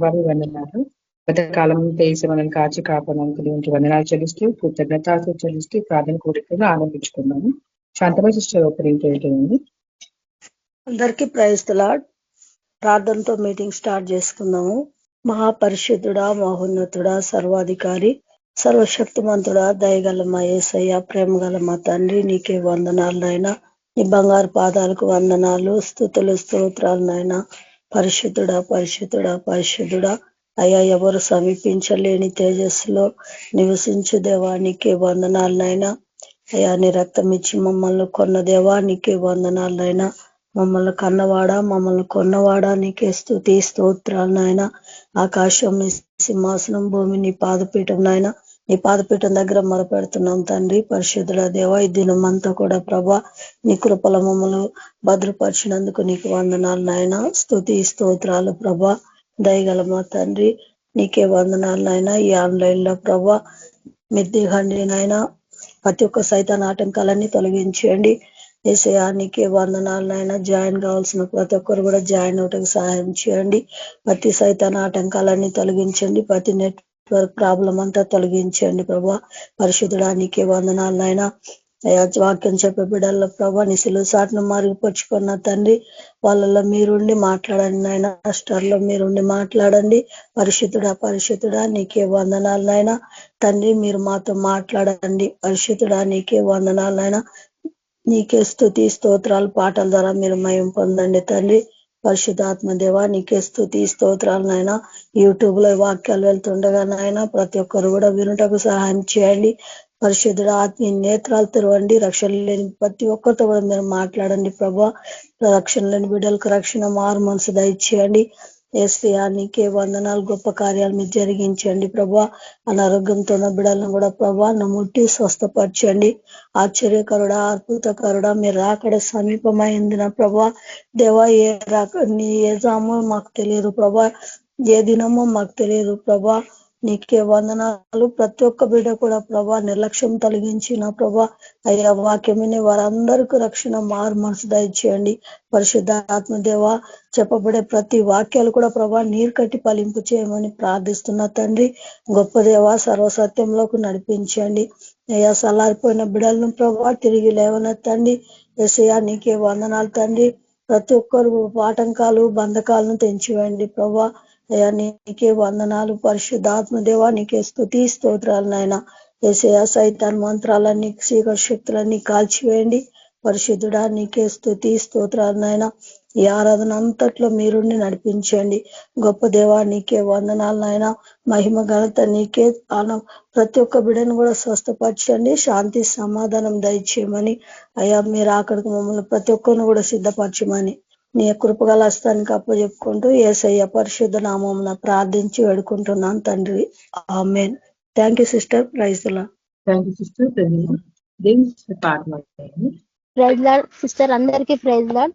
వారి వందనాలు. గతకాలం వేసి మనల్ని కాచి కాపాడానికి వందనాలు చెల్లిస్తూ కృతజ్ఞతలు చెల్లిస్తూ ప్రార్థన కోరికలు ఆనందించుకున్నాము. శాంతమయ సిస్టర్ ఓపెనింగ్ ఏంటండి? అందరికీ ప్రైజ్ ది లార్డ్. ప్రార్థనతో మీటింగ్ స్టార్ట్ చేసుకుందాము. మహాపరిశుద్ధుడా, మహోన్నతుడా, సర్వాధికారి, సర్వశక్తిమంతుడా, దయగల మా యేసయ్య, ప్రేమగల మా తండ్రి, నీకే వందనాలు నాయనా. నీ బంగారు పాదాలకు వందనాలు, స్తుతులు, స్తోత్రాలు నాయనా. పరిశుద్ధుడా, పరిశుద్ధుడా, పరిశుద్ధుడా, అయ్యా ఎవరు సమీపించలేని తేజస్సులో నివసించు దేవానికి వందనాలు నాయనా. అయ్యా నీ రక్తం ఇచ్చి మమ్మల్ని కొన్న దేవానికి వందనాలు నాయనా. మమ్మల్ని కన్నవాడా, మమ్మల్ని కొన్నవాడా, నీకే స్తుతి స్తోత్రాలు నాయన. ఆకాశం నీ సింహాసనం, భూమి నీ పాదపీఠం నాయన. నీ పాదపీఠం దగ్గర మొరపెడుతున్నాం తండ్రి. పరిశుద్ధుల దేవ, ఈ దినమంతా కూడా ప్రభా నీ కృపల మమ్మల్ని భద్రపరిచినందుకు నీకు వందనాలు నాయన. స్తుతి స్తోత్రాలు ప్రభా. దయగల మా తండ్రి నీకే వందనాలు నాయన. ఈ ఆన్లైన్ లో ప్రభా మిద్దిహండి నాయన. ప్రతి ఒక్క సైతాన్ ఆటంకాలన్నీ తొలగించండి. ఏసయానికి వందనాలు నాయన. జాయిన్ కావాల్సిన ప్రతి ఒక్కరు కూడా జాయిన్ అవటకు సహాయం చేయండి. ప్రతి సైతాన్ ఆటంకాలన్నీ తొలగించండి. ప్రతి నెట్వర్క్ ప్రాబ్లం అంతా తొలగించండి ప్రభా. పరిశుద్ధుడానికి వందనాలు నాయన. వాక్యం చెప్పే బిడ్డల్లో ప్రభా నీ సిలువ సాటును మరుగుపరుచుకున్న తండ్రి, వాళ్ళలో మీరుండి మాట్లాడండి నాయన. స్టర్లో మీరుండి మాట్లాడండి. పరిశుద్ధుడా, పరిశుద్ధుడా, నీకే వందనాలు నాయన. తండ్రి మీరు మాతో మాట్లాడండి. పరిశుద్ధుడా, నీకే వందనాలు నాయన. నీకే స్తుతి స్తోత్రాలు పాటల ద్వారా మీరు మయం పొందండి తండ్రి. పరిశుద్ధాత్మ దేవ నీకే స్తుతి స్తోత్రాలు నాయన. యూట్యూబ్ లో వాక్యాలు వెళ్తుండగా నాయన ప్రతి ఒక్కరు కూడా వినుటకు సహాయం చేయండి. పరిశుద్ధుడు ఆత్మీయ నేత్రాలు తెరవండి. రక్షణ లేని ప్రతి ఒక్కరితో కూడా మీరు మాట్లాడండి ప్రభా. రక్షణ లేని బిడ్డలకు రక్షణ, మారు మనసు దయచేయండి. ఏసయ్యా నీకే వందనాలు. గొప్ప కార్యాలు మీరు జరిగించండి ప్రభా. అనారోగ్యంతో ఉన్న బిడ్డలను కూడా ప్రభా ముట్టి స్వస్థపరచండి. ఆశ్చర్యకరుడా, అద్భుతకరుడా, మీరు రాకడ సమీపమైందిన ప్రభా. దేవా ఏ నీ ఏ జామో మాకు తెలియదు ప్రభా, ఏ దినమో మాకు తెలియదు ప్రభా. నీకే వందనాలు. ప్రతి ఒక్క బిడ్డ కూడా ప్రభా నిర్లక్ష్యం తొలగించిన ప్రభా. అయ్యా వాక్యమని వారందరికీ రక్షణ, మారు మనసు దయచేయండి. పరిశుద్ధ ఆత్మదేవ చెప్పబడే ప్రతి వాక్యాలు కూడా ప్రభా నీరు కట్టి ఫలింపు చేయమని ప్రార్థిస్తున్న తండ్రి. గొప్ప దేవ సర్వసత్యంలోకి నడిపించండి. అయ్యా సల్లారిపోయిన బిడ్డలను ప్రభా తిరిగి లేవనెత్తండి. యేసయ్యా నీకే వందనాలు తండ్రి. ప్రతి ఒక్కరు ఆటంకాలు, బంధకాలను తెంచివేయండి ప్రభా. అయ్యా నీకే వందనాలు. పరిశుద్ధాత్మదేవా నీకే స్తుతి స్తోత్రాలు నాయన. యేసయ్యా సైతాన్ మంత్రాలన్నీ, చీకటి శక్తులన్నీ కాల్చివేయండి. పరిశుద్ధుడా నీకే స్తుతి స్తోత్రాలు నాయన. ఈ ఆరాధన అంతట్లో మీరుండి నడిపించండి. గొప్ప దేవా నీకే వందనాలు నాయన. మహిమ ఘనత నీకే. ప్రతి ఒక్క బిడ్డను కూడా స్వస్థపరచండి. శాంతి సమాధానం దయచేయమని అయ్యా మీరు అక్కడికి మమ్మల్ని ప్రతి ఒక్కరిని కూడా సిద్ధపరచమని నీ కృపగల హస్తానికి అప్పచెప్పుకుంటూ యేసయ్య పరిశుద్ధ నామమున ప్రార్థించి వేడుకుంటున్నాను తండ్రి. Amen. Thank you sister. Praise the lord. Thank you sister. Praise lord sister. అందరికీ ప్రైజ్ లార్డ్.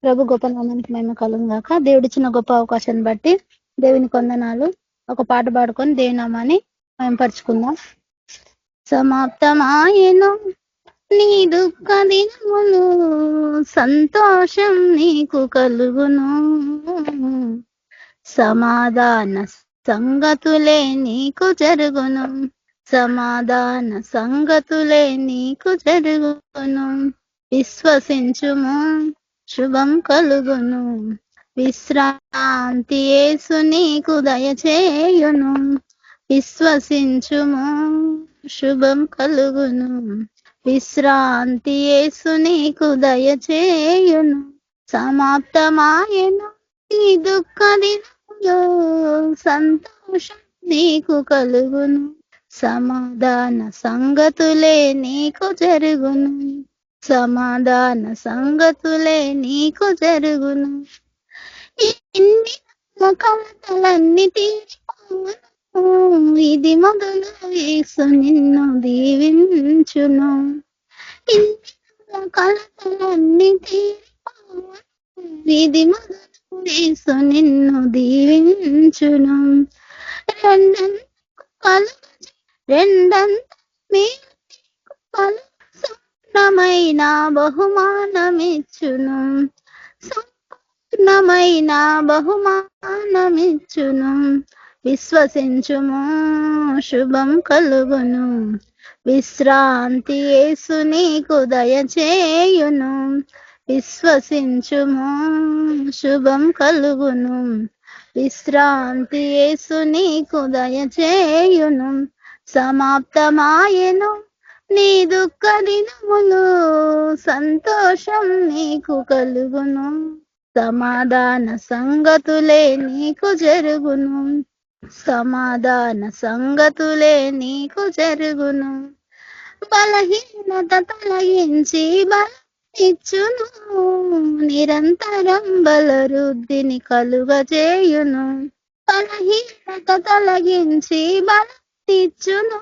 ప్రభు గొప్ప నామానికి మేము కలుగుగాక. దేవుడిచ్చిన గొప్ప అవకాశాన్ని బట్టి దేవుని కొందనాలు. ఒక పాట పాడుకొని దేవుని నామాన్ని మేము పరుచుకుందాం. సమాప్తమాయను నీ దుఃఖ దినములు, సంతోషం నీకు కలుగును. సమాధాన సంగతులే నీకు జరుగును. సమాధాన సంగతులే నీకు జరుగును. విశ్వసించుము, శుభం కలుగును. విశ్రాంతి యేసు నీకు దయచేయును. విశ్వసించుము, శుభం కలుగును. విశ్రాంతి యేసు నీకు దయచేయును. సమాప్తమాయెను ఈ దుఃఖ దినములో, సంతోషం నీకు కలుగును. సమాధాన సంగతులే నీకు జరుగును. సమాధాన సంగతులే నీకు జరుగును. ఇన్ని కలతలన్నీ తీరిపోవును. ఇది మొదలు యేసు నిన్ను దీవించును. ఇన్ని కలతలన్నీ తీరిపోవును. ఇది మొదలు యేసు నిన్ను దీవించును. రెండంత సంపూర్ణమైన బహుమానమిచ్చును. పూర్ణమైన బహుమానమిచ్చును. విశ్వసించుము శుభం కలుగును. విశ్రాంతి యేసు నీకు దయచేయును. విశ్వసించుము శుభం కలుగును. విశ్రాంతి యేసు నీకు దయచేయును. సమాప్తమాయెను నీ దుఃఖ దినములు, సంతోషం నీకు కలుగును. సమాధాన సంగతులే నీకు జరుగును. సమాధాన సంగతులే నీకు జరుగును. బలహీనత తొలగించి బలమిచ్చును. నిరంతరం బలవృద్ధిని కలుగజేయును. బలహీనత తొలగించి బలమిచ్చును.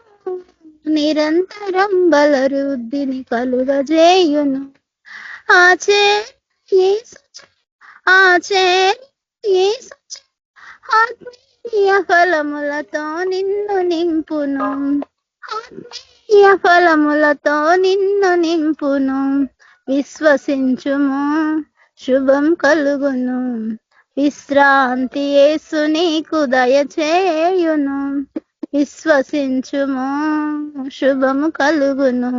నిరంతరం బలవృద్ధిని కలుగజేయును. ఆత్మీయ ఫలములతో నిన్ను నింపును. ఆత్మీయ ఫలములతో నిన్ను నింపును. విశ్వసించుము శుభం కలుగును. విశ్రాంతి యేసు నీకు దయచేయును. విశ్వసించుము శుభము కలుగును.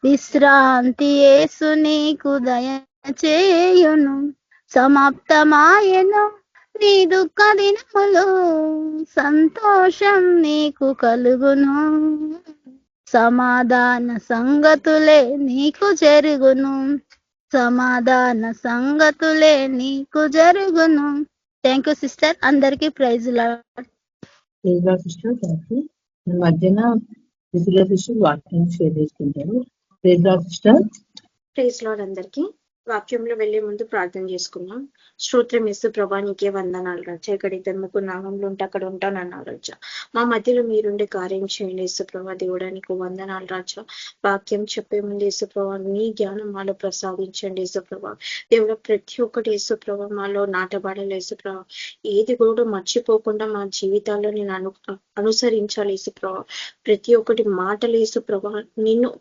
విశ్రాంతి యేసు నీకు దయచేయును. సమాప్తమాయెను నీ దుఃఖ దినములు, సంతోషం నీకు కలుగును. సమాధాన సంగతులే నీకు జరుగును. సమాధాన సంగతులే నీకు జరుగును. Thank you sister. అందరికీ praise lord. Sister thank you. మధ్యన సిస్టర్ వాక్యం షేర్ చేసుకుంటారు. Sister praise lord. అందరికీ వాక్యంలో వెళ్లే ముందు ప్రార్థన చేసుకున్నాం. స్తోత్రం యేసు ప్రభా, నీకే వందనాలు రాజా. ఇక్కడ ఇద్దరు ముగ్గురు నామంలో ఉంటే అక్కడ ఉంటానన్నారు రాజా. మా మధ్యలో మీరుండే కార్యం చేయండి యేసు ప్రభా. దేవుడా నీకు వందనాలు రాజా. వాక్యం చెప్పే ముందు యేసు ప్రభా నీ జ్ఞానం మాలో ప్రసాదించండి యేసు ప్రభా. దేవుడా ప్రతి ఒక్కటి యేసు ప్రభా మాలో నాటబడాలి యేసు ప్రభా. ఏది కూడా మర్చిపోకుండా మా జీవితాల్లో నేను అనుసరించాలి యేసు ప్రభా. ప్రతి ఒక్కటి మాటలు యేసు ప్రభా నిన్ను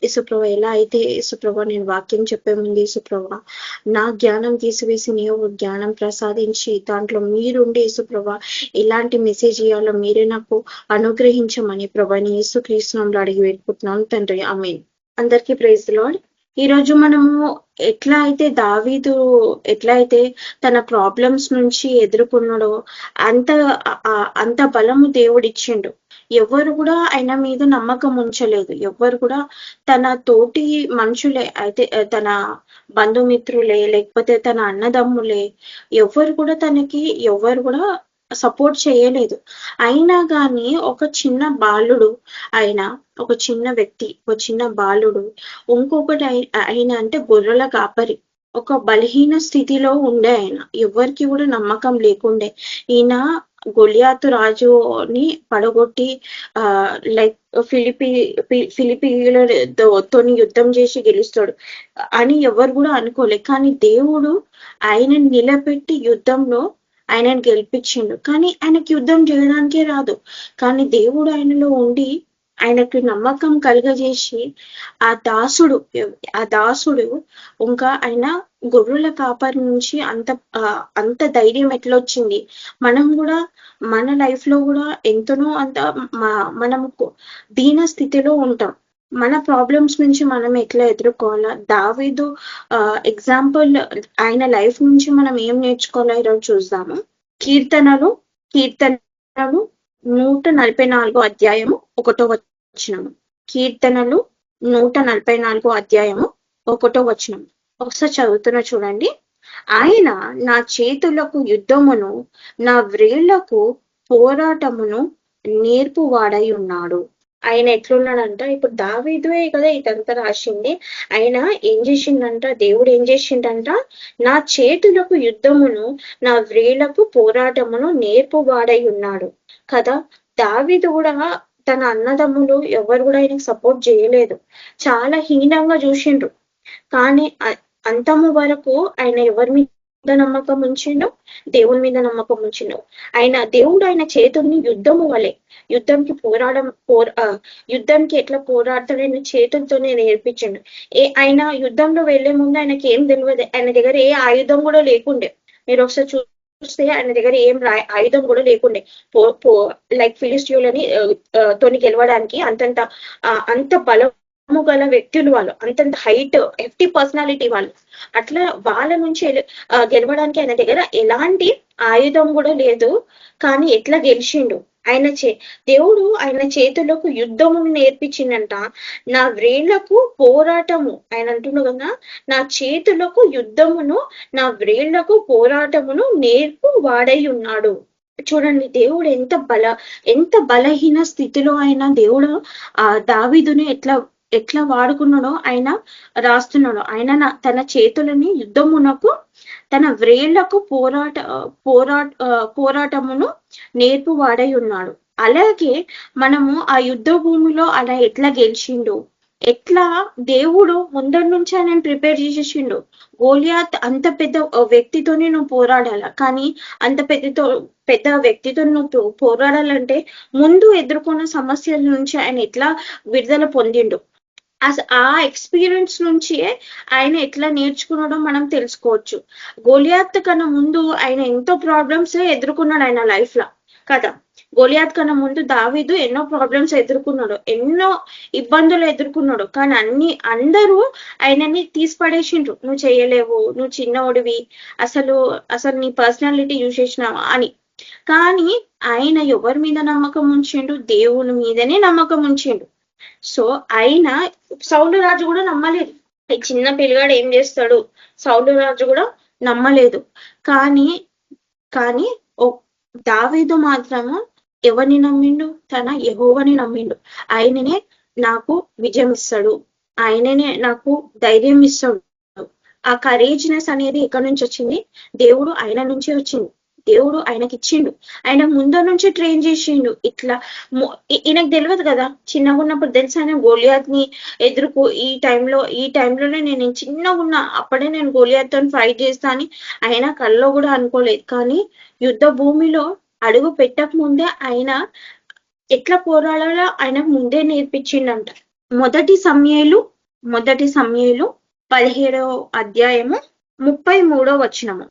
యేసుప్రభ ఎలా అయితే యేసుప్రభ నేను వాక్యం చెప్పే ముందు యేసుప్రభ నా జ్ఞానం తీసివేసి నీవు జ్ఞానం ప్రసాదించి దాంట్లో మీరుండి యేసుప్రభ ఎలాంటి మెసేజ్ ఇవ్వాలో మీరే నాకు అనుగ్రహించమని ప్రభా నీ యేసుక్రీస్తునామములో అడిగి వేడుకుంటున్నాను తండ్రి, ఆమేన్. అందరికీ ప్రైజ్ ది లార్డ్. ఈ రోజు మనము ఎట్లా అయితే తన ప్రాబ్లమ్స్ నుంచి ఎదుర్కొన్నాడో అంత బలము దేవుడిచ్చిండు. ఎవరు కూడా ఆయన మీద నమ్మకం ఉంచలేదు. ఎవరు కూడా తన తోటి మనుషులే అయితే తన బంధుమిత్రులే లేకపోతే తన అన్నదమ్ములే ఎవరు కూడా సపోర్ట్ చేయలేదు. అయినా కానీ ఒక చిన్న బాలుడు, ఒక చిన్న వ్యక్తి, ఒక చిన్న బాలుడు ఇంకొకటి ఆయన అంటే గొర్రెల కాపరి, ఒక బలహీన స్థితిలో ఉండే ఆయన. ఎవరికి కూడా నమ్మకం లేకుండే. ఈయన గొలియాతు రాజుని పడగొట్టి లైక్ ఫిలిపీలతోని యుద్ధం చేసి గెలుస్తాడు అని ఎవరు కూడా అనుకోలే. కానీ దేవుడు ఆయనని నిలబెట్టి యుద్ధంలో ఆయనను గెలిపించిండు. కానీ ఆయనకి యుద్ధం చేయడానికే రాదు. కానీ దేవుడు ఆయనలో ఉండి ఆయనకు నమ్మకం కలుగజేసి ఆ దాసుడు ఇంకా ఆయన గొర్రెల కాపరి నుంచి అంత ధైర్యం ఎట్లా వచ్చింది. మనం కూడా మన లైఫ్ లో కూడా ఎంతనో మనము దీన స్థితిలో ఉంటాం. మన ప్రాబ్లమ్స్ నుంచి మనం ఎట్లా ఎదుర్కోవాలా, దావీదు ఎగ్జాంపుల్ ఆయన లైఫ్ నుంచి మనం ఏం నేర్చుకోవాలో ఈరోజు చూద్దాము. కీర్తనలు 144 అధ్యాయము 1వ వచనము. కీర్తనలు 144 అధ్యాయము 1వ వచనం. ఒకసారి చదువుతున్నా చూడండి. ఆయన నా చేతులకు యుద్ధమును నా వ్రేళ్లకు పోరాటమును నేర్పువాడై ఉన్నాడు. ఆయన ఎట్లున్నాడంట, ఇప్పుడు దావీదువే కదా ఇదంతా రాసింది. ఆయన ఏం చేసిండంట, దేవుడు ఏం చేసిండంట, నా చేతులకు యుద్ధమును నా వ్రేళ్లకు పోరాటమును నేర్పువాడై ఉన్నాడు కదా. దావీదు కూడా తన అన్నదమ్ములు ఎవరు కూడా ఆయనకు సపోర్ట్ చేయలేదు, చాలా హీనంగా చూసిండ్రు. కానీ అంతము వరకు ఆయన ఎవరి మీద నమ్మకం ఉంచిండు, దేవుని మీద నమ్మకం ఉంచిండు. దేవుడు ఆయన చేతుల్ని యుద్ధము వలె యుద్ధంకి ఎట్లా పోరాడతాడు ఆయన చేతులతోనే నేర్పించిండు. ఆయన యుద్ధంలో వెళ్లే ముందు ఆయనకి ఏం తెలియదు. ఆయన దగ్గర ఏ ఆయుధం కూడా లేకుండే. మీరు ఒకసారి చూస్తే ఆయన దగ్గర ఏం ఆయుధం కూడా లేకుండే. లైక్ ఫిలిస్టియులని తోని గెలవడానికి అంత బలము గల వ్యక్తులు వాళ్ళు, అంతంత హైట్ హెఫ్టీ పర్సనాలిటీ వాళ్ళు. అట్లా వాళ్ళ నుంచి గెలవడానికి ఆయన దగ్గర ఎలాంటి ఆయుధం కూడా లేదు. కానీ ఎట్లా గెలిచిండు దేవుడు ఆయన చేతులకు యుద్ధమును నేర్పించిందంట. నా వ్రేళ్లకు పోరాటము, ఆయన అంటున్నాడు కదా, నా చేతులకు యుద్ధమును నా వ్రేళ్లకు పోరాటమును నేర్పు వాడై ఉన్నాడు. చూడండి దేవుడు ఎంత బలహీన స్థితిలో ఆయన దేవుడు దావీదుని ఎట్లా వాడుకున్నాడో ఆయన రాస్తున్నాడు. ఆయన తన చేతులని యుద్ధమునకు తన వ్రేళ్లకు పోరాటమును నేర్పు వాడై ఉన్నాడు. అలాగే మనము ఆ యుద్ధ భూమిలో అలా ఎట్లా గెలిచిండు, ఎట్లా దేవుడు ముందరి నుంచి ఆయన ప్రిపేర్ చేసేసిండు. గోలియాత్ అంత పెద్ద వ్యక్తితోనే నువ్వు పోరాడాల, కానీ అంత పెద్ద వ్యక్తితో నువ్వు పోరాడాలంటే ముందు ఎదుర్కొన్న సమస్యల నుంచి ఆయన ఎట్లా విడుదల పొందిండు, ఆ ఎక్స్పీరియన్స్ నుంచి ఆయన ఎట్లా నేర్చుకున్నాడో మనం తెలుసుకోవచ్చు. గోలియాత్ కన్నా ముందు ఆయన ఎంతో ప్రాబ్లమ్స్ ఎదుర్కొన్నాడు ఆయన లైఫ్ లో కదా. గోలియాత్ కన్నా ముందు దావీదు ఎన్నో ప్రాబ్లమ్స్ ఎదుర్కొన్నాడు, ఎన్నో ఇబ్బందులు ఎదుర్కొన్నాడు. కానీ అందరూ ఆయనని తీసిపడేసిండ్రు, నువ్వు చేయలేవు, నువ్వు చిన్నోడివి, అసలు నీ పర్సనాలిటీ యూజ్ చేసినావా అని. కానీ ఆయన ఎవరి మీద నమ్మకం ఉంచిండు? దేవుని మీదనే నమ్మకం ఉంచిండు. సో ఆయన సౌలు రాజు కూడా నమ్మలేదు. చిన్న పిల్లగాడు ఏం చేస్తాడు, సౌలు రాజు కూడా నమ్మలేదు. కానీ దావీదు మాత్రము ఎవరిని నమ్మిండు? తన యెహోవాని నమ్మిండు. ఆయననే నాకు విజయం ఇస్తాడు, ఆయననే నాకు ధైర్యం ఇస్తాడు. ఆ కరేజ్నెస్ అనేది ఎక్కడి నుంచి వచ్చింది? దేవుడు ఆయన నుంచే వచ్చింది. దేవుడు ఆయనకి ఇచ్చిండు, ఆయన ముందర నుంచి ట్రైన్ చేసిండు. ఇట్లా ఈయనకు తెలియదు కదా, చిన్నగా ఉన్నప్పుడు తెలుసు ఆయన గోలియాత్ ని ఎదుర్కో, ఈ టైంలోనే నేను చిన్నగా ఉన్నా, అప్పుడే నేను గోలియాత్ తో ఫైట్ చేస్తా అని ఆయన కల్లో కూడా అనుకోలేదు. కానీ యుద్ధ భూమిలో అడుగు పెట్టక ముందే ఆయన ఎట్లా పోరాడాలో ఆయనకు ముందే నేర్పించిండంట. మొదటి సమయలు 17వ అధ్యాయము 33వ వచనము.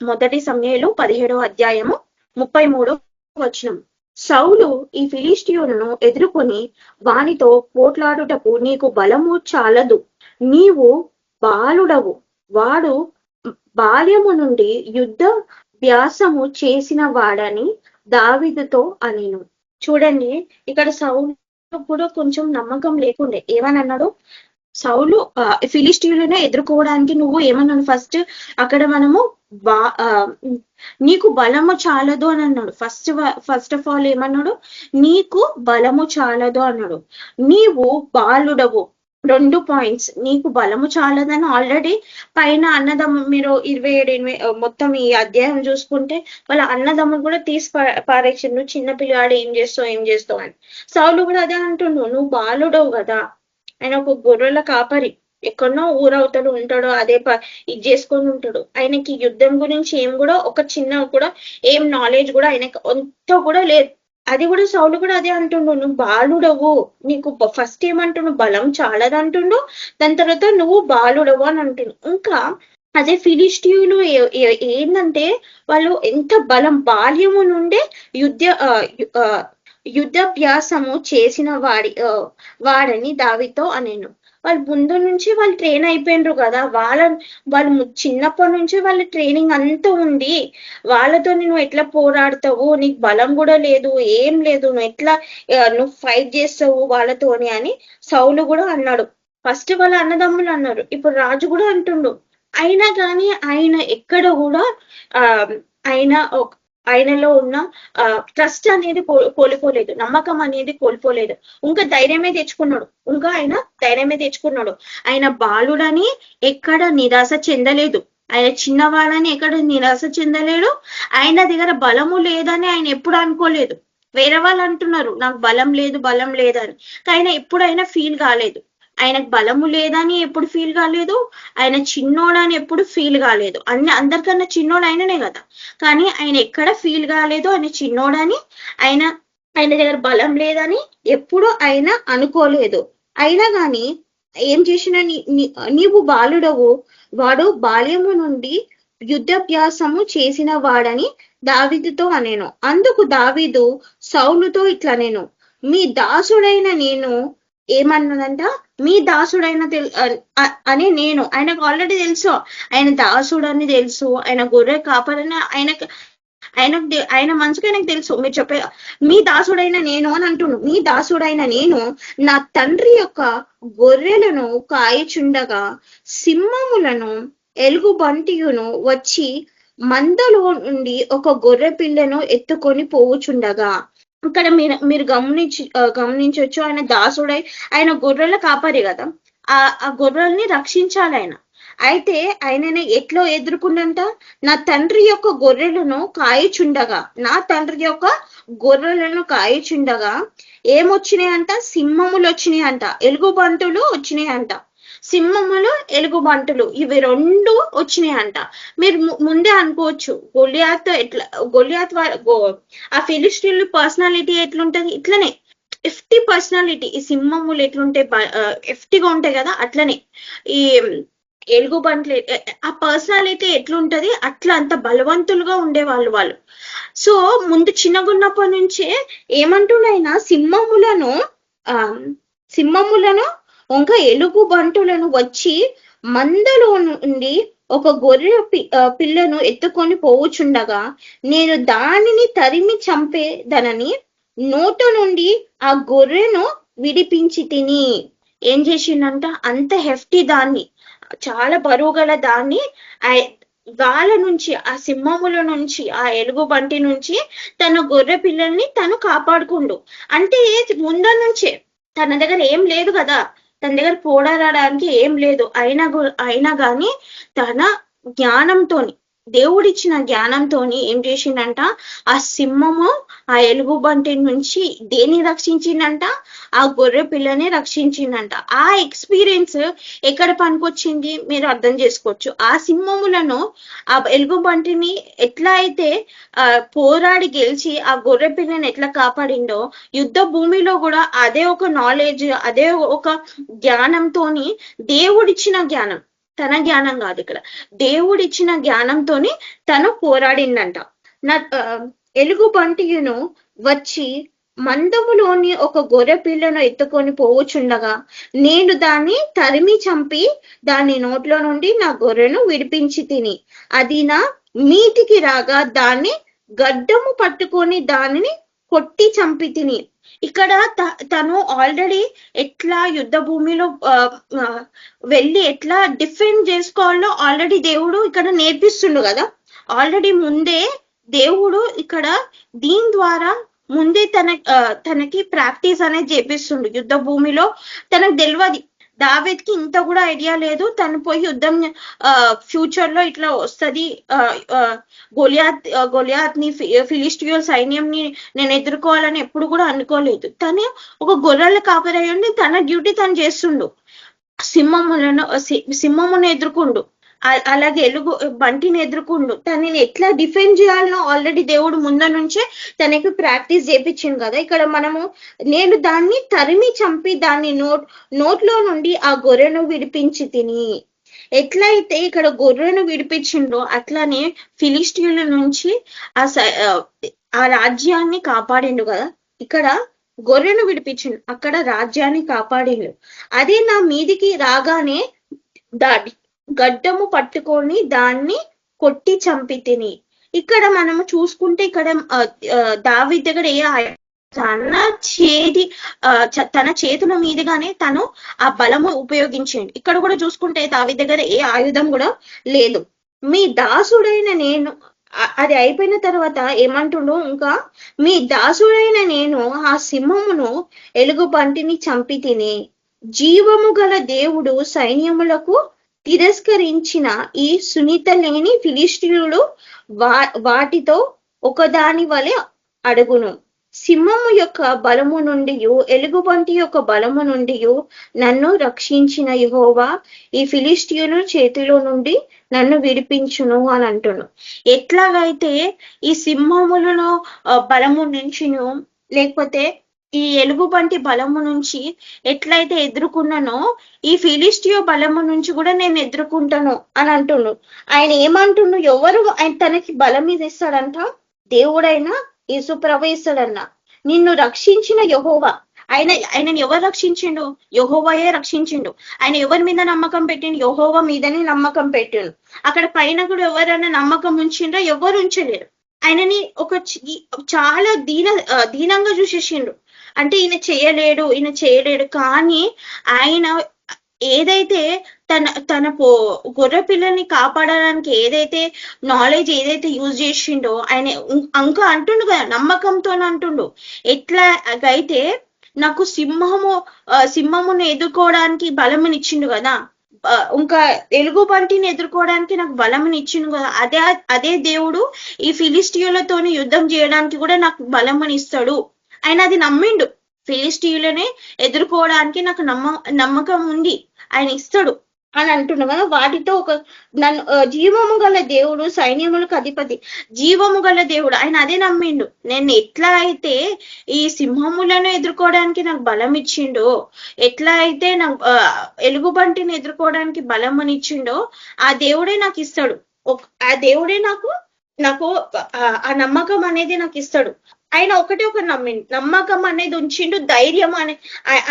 మొదటి సమయలు 17వ అధ్యాయము 33వ వచనం. సౌలు ఈ ఫిలిష్టియులను ఎదుర్కొని వానితో పోట్లాడుటకు నీకు బలము చాలదు, నీవు బాలుడవు, వాడు బాల్యము నుండి యుద్ధ వ్యాసము చేసిన వాడని దావీదుతో అనెను. చూడండి, ఇక్కడ సౌలు కూడా కొంచెం నమ్మకం లేకుండే. ఏమని అన్నాడు? సౌలు ఫిలిస్టీయులనే ఎదుర్కోవడానికి నువ్వు ఏమన్నాడు? అక్కడ మనము నీకు బలము చాలదు అని అన్నాడు. ఫస్ట్ ఆఫ్ ఆల్ ఏమన్నాడు? నీకు బలము చాలదు అన్నాడు. నీవు బాలుడవు. 2 పాయింట్స్. నీకు బలము చాలదని ఆల్రెడీ పైన అన్నదమ్ము, మీరు 27 మొత్తం ఈ అధ్యాయం చూసుకుంటే వాళ్ళ అన్నదమ్ములు కూడా తీసి పారేక్ష, నువ్వు చిన్న పిల్లాడు, ఏం చేస్తావు అని. సౌలు కూడా అదే అంటుండు, నువ్వు బాలుడవు కదా. ఆయన ఒక గొర్రెల కాపరి, ఎక్కడనో ఊరవుతాడు ఉంటాడు, అదే ఇది చేసుకొని ఉంటాడు. ఆయనకి యుద్ధం గురించి ఏం కూడా ఒక చిన్న కూడా ఏం నాలెడ్జ్ కూడా ఆయనకి అంత కూడా లేదు. అది కూడా సౌలు కూడా అదే అంటుండు, నువ్వు బాలుడవు, నీకు ఫస్ట్ ఏమంటుండు? బలం చాలదంటుండు. దాని తర్వాత నువ్వు బాలుడవు అని అంటుండు. ఇంకా అదే ఫిలిస్టియులు ఏంటంటే వాళ్ళు ఎంత బలం, బాల్యము నుండే యుద్ధాభ్యాసము చేసిన వాడని దావీదుతో అనెను. వాళ్ళు ముందు నుంచి వాళ్ళు ట్రైన్ అయిపోయినరు కదా, వాళ్ళు చిన్నప్పటి నుంచి వాళ్ళ ట్రైనింగ్ అంతా ఉంది. వాళ్ళతో నువ్వు ఎట్లా పోరాడతావు, నీకు బలం కూడా లేదు, ఏం లేదు, నువ్వు ఫైట్ చేస్తావు వాళ్ళతోని అని సౌలు కూడా అన్నాడు. ఫస్ట్ వాళ్ళ అన్నదమ్ములు అన్నారు, ఇప్పుడు రాజు కూడా అంటుండు. అయినా కానీ ఆయన ఎక్కడ కూడా ఆయనలో ఉన్న ట్రస్ట్ అనేది కోల్పోలేదు, నమ్మకం అనేది కోల్పోలేదు. ఇంకా ధైర్యమే తెచ్చుకున్నాడు. ఆయన బాలుడని ఎక్కడ నిరాశ చెందలేదు, ఆయన చిన్నవాళ్ళని ఎక్కడ నిరాశ చెందలేడు. ఆయన దగ్గర బలము లేదని ఆయన ఎప్పుడు అనుకోలేదు. వేరే వాళ్ళు అంటున్నారు నాకు బలం లేదని, ఆయన ఎప్పుడైనా ఫీల్ కాలేదు. ఆయనకు బలము లేదని ఎప్పుడు ఫీల్ కాలేదు, ఆయన చిన్నోడని ఎప్పుడు ఫీల్ కాలేదు. అందరికన్నా చిన్నోడు ఆయననే కదా, కానీ ఆయన ఎక్కడ ఫీల్ కాలేదు ఆయన చిన్నోడని, ఆయన దగ్గర బలం లేదని ఎప్పుడు ఆయన అనుకోలేదు. అయినా కానీ ఏం చేసినా నీవు బాలుడవు, వాడు బాల్యము నుండి యుద్ధాభ్యాసము చేసిన వాడని దావీదుతో అనేను. అందుకు దావీదు సౌలుతో ఇట్లా నేను మీ దాసుడైన నేను ఏమన్నానంట, మీ దాసుడైన అని నేను, ఆయనకు ఆల్రెడీ తెలుసు ఆయన దాసుడని తెలుసు, ఆయన గొర్రె కాపాడని ఆయన మనసుకు ఆయనకు తెలుసు. మీరు చెప్పే మీ దాసుడైన నేను అని అంటున్నాను. మీ దాసుడైన నేను నా తండ్రి యొక్క గొర్రెలను కాయచుండగా సింహములను ఎలుగుబంటియును వచ్చి మందలో నుండి ఒక గొర్రె పిల్లను ఎత్తుకొని పోవుచుండగా. ఇక్కడ మీరు గమనించవచ్చు, ఆయన దాసుడై ఆయన గొర్రెల కాపరి కదా, ఆ గొర్రెల్ని రక్షించాలి ఆయన. అయితే ఆయనని ఎట్లో ఎదుర్కొండంట, నా తండ్రి యొక్క గొర్రెలను కాయచుండగా, నా తండ్రి యొక్క గొర్రెలను కాయచుండగా ఏమొచ్చినాయంట, సింహములు వచ్చినాయంట, ఎలుగుబంటులు వచ్చినాయంట. సింహములు ఎలుగుబంటులు ఇవి రెండు వచ్చినాయంట. మీరు ముందే అనుకోవచ్చు గొలియాత్ ఆ ఫిలిస్టీన్ల పర్సనాలిటీ ఎట్లుంటది, ఇట్లనే ఎఫ్టీ పర్సనాలిటీ. ఈ సింహములు ఎట్లుంటాయి, ఎఫ్టీగా ఉంటాయి కదా, అట్లనే ఈ ఎలుగుబంట్లు ఆ పర్సనాలిటీ ఎట్లుంటది, అట్లా అంత బలవంతులుగా ఉండేవాళ్ళు వాళ్ళు. సో ముందు చిన్నగున్నప్పటి నుంచే ఏమంటున్నాయినా సింహములను ఇంకా ఎలుగుబంటులను వచ్చి మందలో నుండి ఒక గొర్రె పిల్లను ఎత్తుకొని పోవుచుండగా నేను దానిని తరిమి చంపేదనని నోట నుండి ఆ గొర్రెను విడిపించి తిని. ఏం చేసిండంట, అంత హెఫ్టీ దాన్ని, చాలా బరువు గల దాన్ని వాళ్ళ నుంచి, ఆ సింహముల నుంచి, ఆ ఎలుగుబంటి నుంచి తన గొర్రె పిల్లల్ని తను కాపాడుకుండు. అంటే ముందర నుంచే తన దగ్గర ఏం లేదు కదా, తన దగ్గర పోరాడడానికి ఏం లేదు, అయినా కానీ తన జ్ఞానంతోని, దేవుడిచ్చిన జ్ఞానంతోని ఏం చేసిండంట, ఆ సింహము ఆ ఎలుగుబంటి నుంచి దేన్ని రక్షించిందంట, ఆ గొర్రె పిల్లని రక్షించిందంట. ఆ ఎక్స్పీరియన్స్ ఎక్కడ పనికొచ్చింది మీరు అర్థం చేసుకోవచ్చు. ఆ సింహములను, ఆ ఎలుగుబంటిని ఎట్లా అయితే పోరాడి గెలిచి ఆ గొర్రె పిల్లని ఎట్లా కాపాడిండో, యుద్ధ భూమిలో కూడా అదే ఒక నాలెడ్జ్, అదే ఒక జ్ఞానంతోని, దేవుడిచ్చిన జ్ఞానం, తన జ్ఞానం కాదు, ఇక్కడ దేవుడిచ్చిన జ్ఞానంతోని తను పోరాడిందంట. నా ఎలుగుబంటియును వచ్చి మందములోని ఒక గొర్రె పిల్లను ఎత్తుకొని పోవుచుండగా నేను దాన్ని తరిమి చంపి దాని నోట్లో నుండి నా గొర్రెను విడిపించి తిని, అది నా మీదికి రాగా దాన్ని గడ్డము పట్టుకొని దానిని కొట్టి చంపి తిని. ఇక్కడ తను ఆల్రెడీ ఎట్లా యుద్ధ భూమిలో వెళ్ళి ఎట్లా డిఫెండ్ చేసుకోవాలో ఆల్రెడీ దేవుడు ఇక్కడ నేర్పిస్తుండు కదా. ఆల్రెడీ ముందే దేవుడు ఇక్కడ దీని ద్వారా ముందే తనకి ప్రాక్టీస్ అనేది చేపిస్తుండు. యుద్ధ భూమిలో తనకు తెలియదు, దావీదుకి ఇంత కూడా ఐడియా లేదు, తను పోయి యుద్ధం ఫ్యూచర్ లో ఇట్లా వస్తుంది, గొలియాత్ ని ఫిలిస్టియో సైన్యంని నేను ఎదుర్కోవాలని ఎప్పుడు కూడా అనుకోలేదు. తను ఒక గొర్రెల కాపరయ్యండి, తన డ్యూటీ తను చేస్తుండు, సింహమును ఎదుర్కొండు, అలాగే బంటిని ఎదుర్కొండు. తనని ఎట్లా డిఫెండ్ చేయాలనో ఆల్రెడీ దేవుడు ముందు నుంచే తనకి ప్రాక్టీస్ చేపించింది కదా. ఇక్కడ మనము నేను దాన్ని తరిమి చంపి దాన్ని నోట్లో నుండి ఆ గొర్రెను విడిపించి తిని, ఎట్లయితే ఇక్కడ గొర్రెను విడిపించిండ్రో అట్లానే ఫిలిస్టీయుల నుంచి ఆ రాజ్యాన్ని కాపాడిండు కదా. ఇక్కడ గొర్రెను విడిపించిండు, అక్కడ రాజ్యాన్ని కాపాడిండు. అదే నా మీదికి రాగానే గడ్డము పట్టుకొని దాన్ని కొట్టి చంపి తిని. ఇక్కడ మనము చూసుకుంటే ఇక్కడ దావీదు దగ్గర తన చేతుల మీదుగానే తను ఆ బలము ఉపయోగించండి. ఇక్కడ కూడా చూసుకుంటే దావీదు దగ్గర ఏ ఆయుధం కూడా లేదు. మీ దాసుడైన నేను, అది అయిపోయిన తర్వాత ఏమంటుండో, ఇంకా మీ దాసుడైన నేను ఆ సింహమును ఎలుగుబంటిని చంపి తిని, జీవము గల దేవుడు సైన్యములకు తిరస్కరించిన ఈ సునీత లేని ఫిలిస్టీయులు వాటితో ఒకదాని వలె అడుగును. సింహము యొక్క బలము నుండి, ఎలుగుబంటి యొక్క బలము నుండి నన్ను రక్షించిన యెహోవా ఈ ఫిలిస్టీయుల చేతిలో నుండి నన్ను విడిపించును అని అంటును. ఎట్లాగైతే ఈ సింహములలో బలము నుంచిను, లేకపోతే ఈ ఎలుగుబంటి బలము నుంచి ఎట్లయితే ఎదుర్కొన్నానో ఈ ఫిలిస్టియో బలము నుంచి కూడా నేను ఎదుర్కొంటాను అని అంటుండు. ఆయన ఏమంటుండు, ఎవరు ఆయన తనకి బలం మీద ఇస్తాడంట, దేవుడైనా యేసుప్రభు ఇస్తాడన్న. నిన్ను రక్షించిన యెహోవా, ఆయనని ఎవరు రక్షించిండు? యెహోవాయే రక్షించిండు. ఆయన ఎవరి మీద నమ్మకం పెట్టిండు? యెహోవా మీదనే నమ్మకం పెట్టిండు. అక్కడ పైన కూడా ఎవరైనా నమ్మకం ఉంచిండ్రా? ఎవరు ఉంచలేరు. ఆయనని ఒక చాలా దీనంగా చూసేసిండు. అంటే ఈయన చేయలేడు. కానీ ఆయన ఏదైతే తన గొర్రె పిల్లల్ని కాపాడడానికి ఏదైతే నాలెడ్జ్ ఏదైతే యూజ్ చేసిండో ఆయన ఇంకా అంటుండు కదా, నమ్మకంతో అంటుండు. ఎట్లాగైతే నాకు సింహమును ఎదుర్కోవడానికి బలమునిచ్చిండు కదా, ఇంకా ఎలుగుబంటిని ఎదుర్కోవడానికి నాకు బలమునిచ్చిండు కదా, అదే దేవుడు ఈ ఫిలిస్టియులతోని యుద్ధం చేయడానికి కూడా నాకు బలమునిస్తాడు. ఆయన అది నమ్మిండు. ఫిలిస్టియులనే ఎదుర్కోవడానికి నాకు నమ్మకం ఉంది, ఆయన ఇస్తాడు అని అంటున్నా కదా. వాటితో నన్ను జీవము గల దేవుడు, సైన్యములకు అధిపతి, జీవము గల దేవుడు, ఆయన అదే నమ్మిండు. నేను ఎట్లా అయితే ఈ సింహములను ఎదుర్కోవడానికి నాకు బలం ఇచ్చిండో, ఎట్లా అయితే ఎలుగుబంటిని ఎదుర్కోవడానికి బలమునిచ్చిండో ఆ దేవుడే నాకు ఇస్తాడు. ఆ దేవుడే నాకు ఆ నమ్మకం అనేది నాకు ఇస్తాడు. ఆయన ఒకటి నమ్మిండు, నమ్మకం అనేది ఉంచిండు, ధైర్యం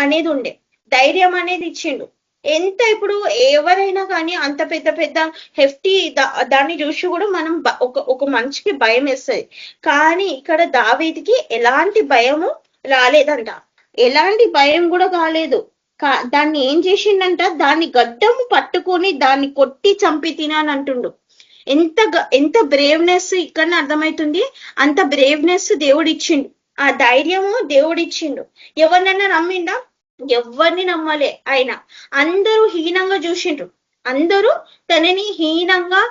అనేది ఉండే, ధైర్యం అనేది ఇచ్చిండు. ఎంత ఇప్పుడు ఎవరైనా కానీ అంత పెద్ద హెఫ్టీ దాన్ని చూసి కూడా మనం ఒక మనిషికి భయం వేస్తుంది. కానీ ఇక్కడ దావీదుకి ఎలాంటి భయము రాలేదంట, ఎలాంటి భయం కూడా కాలేదు. దాన్ని ఏం చేసిండంట, దాన్ని గడ్డము పట్టుకొని దాన్ని కొట్టి చంపి తినాని అంటుండు. ఎంత బ్రేవ్నెస్ ఇక్కడ అర్థమవుతుంది. అంత బ్రేవ్నెస్ దేవుడు ఇచ్చిండు, ఆ ధైర్యము దేవుడు ఇచ్చిండు. ఎవరినైనా నమ్మిండా? ఎవరిని నమ్మలే ఆయన. అందరూ హీనంగా చూసిండ్రు, అందరూ తనని హీనంగా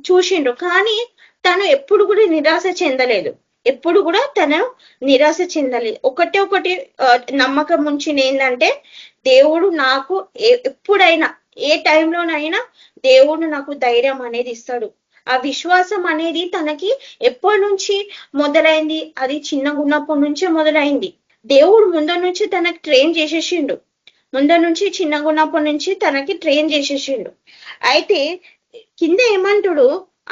చూసిండ్రు. కానీ తను ఎప్పుడు కూడా నిరాశ చెందలేదు, ఎప్పుడు కూడా తను నిరాశ చెందలేదు. ఒకటి నమ్మకం ఉంచింది ఏంటంటే, దేవుడు నాకు ఎప్పుడైనా ఏ టైంలోనైనా దేవుడు నాకు ధైర్యం అనేది ఇస్తాడు. ఆ విశ్వాసం అనేది తనకి ఎప్పటి నుంచి మొదలైంది? అది చిన్నగా ఉన్నప్పటి నుంచే మొదలైంది. దేవుడు ముందర నుంచి తనకి ట్రైన్ చేసేసిండు, ముందర నుంచి చిన్నగా ఉన్నప్పటి నుంచి తనకి ట్రైన్ చేసేసిండు. అయితే కింద ఏమంటాడు,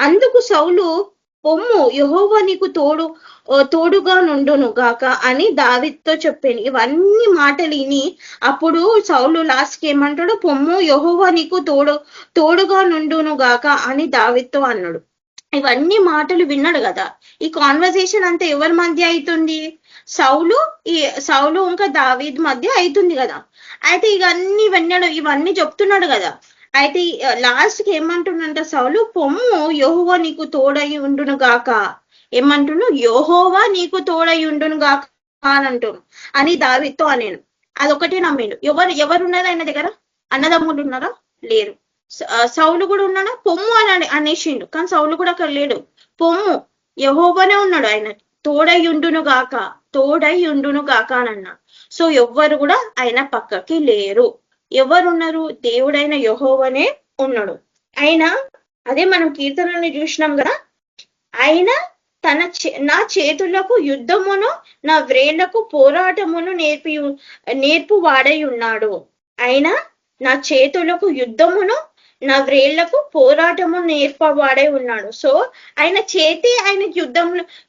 అందుకు సౌలు పొమ్ము, యెహోవా నీకు తోడుగా నుండును గాక అని దావీదుతో చెప్పాను. ఇవన్నీ మాటలు విని అప్పుడు సౌలు లాస్ట్ కి ఏమంటాడు, పొమ్ము, యెహోవా నీకు తోడుగా నుండును గాక అని దావీదుతో అన్నాడు. ఇవన్నీ మాటలు విన్నాడు కదా. ఈ కాన్వర్సేషన్ అంతా ఎవరి మధ్య అవుతుంది? సౌలు ఇంకా దావీదు మధ్య అవుతుంది కదా. అయితే ఇవన్నీ విన్నాడు, ఇవన్నీ చెప్తున్నాడు కదా. అయితే లాస్ట్ కి ఏమంటుండంట సౌలు, పొమ్ము, యెహోవా నీకు తోడై ఉండును గాక. ఏమంటున్నాడు? యెహోవా నీకు తోడై ఉండును గాక అని అంటున్నాడు అని దావీదుతో అనేను. అదొకటే నమ్మిండు. ఎవరున్నారు ఆయన దగ్గర? అన్నదమ్ములు ఉన్నారా? లేరు. సౌలు కూడా ఉన్నాడా? పొమ్ము అని అనేసిండు. కానీ సౌలు కూడా అక్కడ లేడు. పొమ్ము, యెహోవానే ఉన్నాడు, ఆయన తోడై ఉండును గాక అని అన్నాడు. సో ఎవ్వరు కూడా ఆయన పక్కకి లేరు. ఎవరున్నారు? దేవుడైన యెహోవానే ఉన్నాడు. ఆయన అదే మనం కీర్తనని చూసినాం కదా, ఆయన నా చేతులకు యుద్ధమును నా వ్రేళ్లకు పోరాటమును నేర్పు వాడై ఉన్నాడు. ఆయన నా చేతులకు యుద్ధమును నా వ్రేళ్లకు పోరాటము నేర్పవాడై ఉన్నాడు. సో ఆయన చేతి ఆయన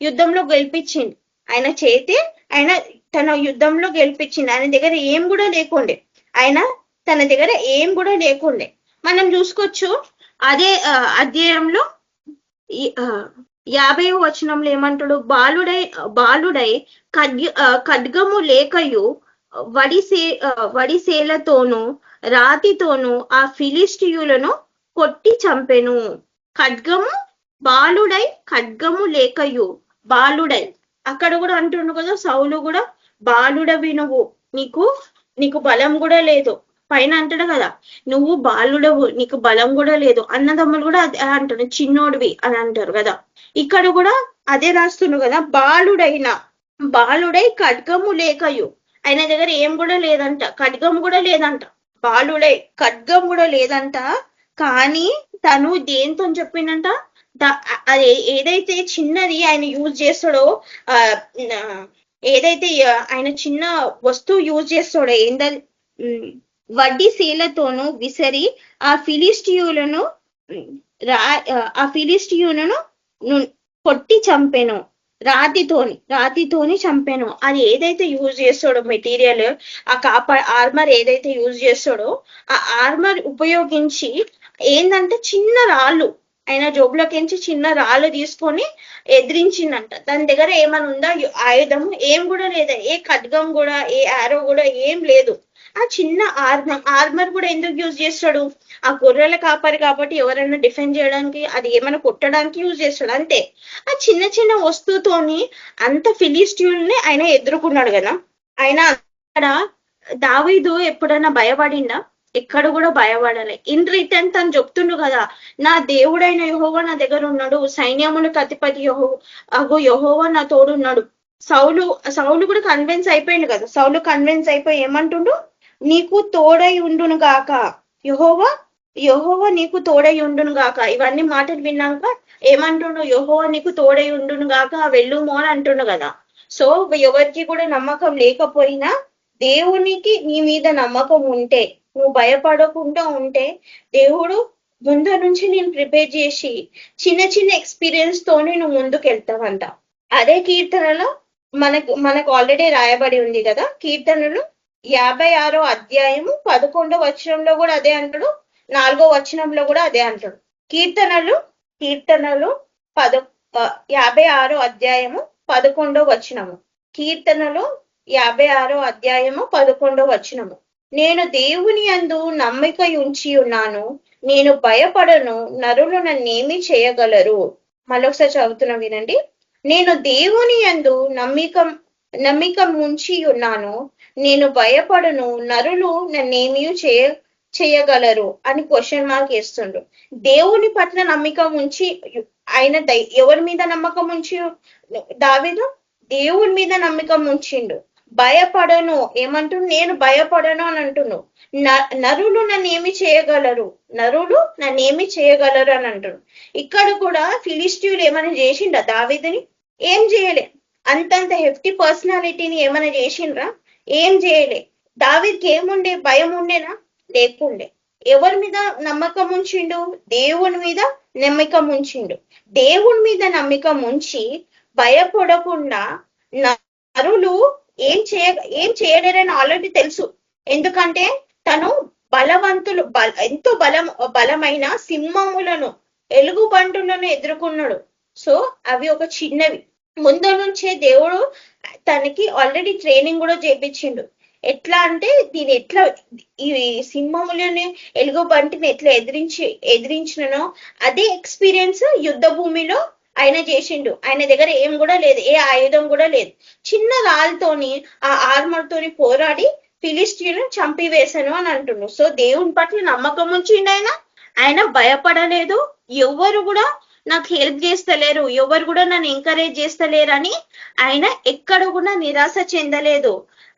యుద్ధంలో గెలిపించింది, ఆయన చేతి ఆయన తన యుద్ధంలో గెలిపించింది. ఆయన దగ్గర ఏం కూడా లేకుండే, తన దగ్గర ఏం కూడా లేకుండే. మనం చూసుకోవచ్చు అదే అధ్యాయంలో 50వ వచనంలో ఏమంటాడు, బాలుడై ఖడ్గము లేకయు వడిసేలతోనూ రాతితోనూ ఆ ఫిలిస్టియులను కొట్టి చంపెను. ఖడ్గము లేకయు, బాలుడై అక్కడ కూడా అంటుండు కదా, సౌలు కూడా బాలుడవి నువ్వు, నీకు బలం కూడా లేదు. పైన అంటాడు కదా, నువ్వు బాలుడవు, నీకు బలం కూడా లేదు. అన్నదమ్ములు కూడా అదే అంటారు, చిన్నోడివి అని అంటారు కదా. ఇక్కడ కూడా అదే రాస్తుండు కదా, బాలుడై ఖడ్గము లేకయు, ఆయన దగ్గర ఏం కూడా లేదంట, ఖడ్గం కూడా లేదంట. బాలుడై ఖడ్గం కూడా లేదంట. కానీ తను దేంతో చెప్పిందంట, అది ఏదైతే చిన్నది ఆయన యూజ్ చేస్తాడో ఏదైతే ఆయన చిన్న వస్తువు యూజ్ చేస్తాడో వడ్డీ శీలతోనూ విసరి ఆ ఫిలిస్టియులను ఆ ఫిలిస్టియులను కొట్టి చంపెను, రాతితోని చంపాను. అది ఏదైతే యూజ్ చేస్తాడో మెటీరియల్, ఆ ఆర్మర్ ఏదైతే యూజ్ చేస్తాడో ఆ ఆర్మర్ ఉపయోగించి ఏంటంటే చిన్న రాళ్ళు ఆయన జోబులోకించి చిన్న రాళ్ళు తీసుకొని ఎదిరించిందంట. దాని దగ్గర ఏమైనా ఉందా ఆయుధం? ఏం కూడా లేదా, ఏ ఖడ్గం కూడా, ఏ ఆరో కూడా ఏం లేదు. ఆ చిన్న ఆర్మర్ కూడా ఎందుకు యూజ్ చేస్తాడు? ఆ గొర్రెల కాపరి కాబట్టి ఎవరైనా డిఫెండ్ చేయడానికి, అది ఏమైనా కొట్టడానికి యూజ్ చేస్తాడు అంతే. ఆ చిన్న చిన్న వస్తువుతోని అంత ఫిలిస్టియుల్ని ఆయన ఎదుర్కొన్నాడు కదా. ఆయన అక్కడ దావీదు ఎప్పుడైనా భయపడిందా? ఎక్కడ కూడా భయపడాలి. ఇన్ రిటర్న్ తను చెప్తుండు కదా, నా దేవుడైన యెహోవా నా దగ్గర ఉన్నాడు, సైన్యములకు అధిపతి యెహోవా నా తోడున్నాడు. సౌలు కూడా కన్విన్స్ అయిపోయిండు కదా. సౌలు కన్విన్స్ అయిపోయి ఏమంటుండు, నీకు తోడై ఉండును గాక, యెహోవా నీకు తోడై ఉండును గాక. ఇవన్నీ మాటలు విన్నాక ఏమంటుండు, యెహోవా నీకు తోడై ఉండును గాక, వెళ్ళుము అని అంటుండు కదా. సో ఎవరికి కూడా నమ్మకం లేకపోయినా దేవునికి నీ మీద నమ్మకం ఉంటే, నువ్వు భయపడకుండా ఉంటే, దేవుడు ముందు నుంచి నేను ప్రిపేర్ చేసి చిన్న చిన్న ఎక్స్పీరియన్స్ తోనే నువ్వు ముందుకు వెళ్తావంట. అదే కీర్తనలో మనకు ఆల్రెడీ రాయబడి ఉంది కదా. కీర్తనలు 56వ అధ్యాయము 11వ వచనంలో కూడా అదే అంటాడు, 4వ వచనంలో కూడా అదే అంటాడు. కీర్తనలు 56వ అధ్యాయము 11వ వచనము. కీర్తనలు 56వ అధ్యాయము 11వ వచనము. నేను దేవుని యందు నమ్మిక ఉంచి ఉన్నాను, నేను భయపడను, నరులు నన్నేమి చేయగలరు. మరొకసారి చదువుతున్నా వినండి. నేను దేవుని యందు నమ్మిక ఉంచి ఉన్నాను, నేను భయపడను, నరులు నన్నేమీ చేయగలరు అని క్వశ్చన్ మార్క్ వేస్తుండ్రు. దేవుని పట్ల నమ్మకం ఉంచి ఆయన ఎవరి మీద నమ్మకం ఉంచి దావీదు దేవుని మీద నమ్మకం ఉంచిండు. భయపడను ఏమంటు, నేను భయపడను అని అంటున్నాను. నరులు నన్నేమి చేయగలరు అని అంటున్నాడు. ఇక్కడ కూడా ఫిలిస్టియులు ఏమైనా చేసిండ్రా దావీదుని? ఏం చేయలే. అంతంత హెఫ్టీ పర్సనాలిటీని ఏమైనా చేసిండ్రా? ఏం చేయలే. దావీదుకి ఏముండే? భయం ఉండేనా? లేకుండే. ఎవరి మీద నమ్మకం ఉంచిండు? దేవుని మీద నమ్మకం ఉంచిండు. దేవుని మీద నమ్మకం ఉంచి భయపడకుండా నరులు ఏం చేయలేరని ఆల్రెడీ తెలుసు. ఎందుకంటే తను బలవంతులు ఎంతో బలమైన సింహములను, ఎలుగుబంటులను ఎదుర్కొన్నాడు. సో అవి ఒక చిన్నవి. ముందు నుంచే దేవుడు తనకి ఆల్రెడీ ట్రైనింగ్ కూడా చేపించిండు. ఎట్లా అంటే ఈ సింహములని, ఎలుగుబంటిని ఎట్లా ఎదిరించినో అదే ఎక్స్పీరియన్స్ యుద్ధ భూమిలో ఆయన చేసిండు. ఆయన దగ్గర ఏం కూడా లేదు, ఏ ఆయుధం కూడా లేదు. చిన్న రాళ్ళతోని, ఆ ఆర్మర్ తోని పోరాడి ఫిలిస్టియన్లను చంపివేశాను అని అంటుండు. సో దేవుని పట్ల నమ్మకం ఉంచిండు. ఆయన భయపడలేదు. ఎవరు కూడా నాకు హెల్ప్ చేస్తలేరు, ఎవరు కూడా నన్ను ఎంకరేజ్ చేస్తలేరు అని ఆయన ఎక్కడ కూడా నిరాశ చెందలేదు.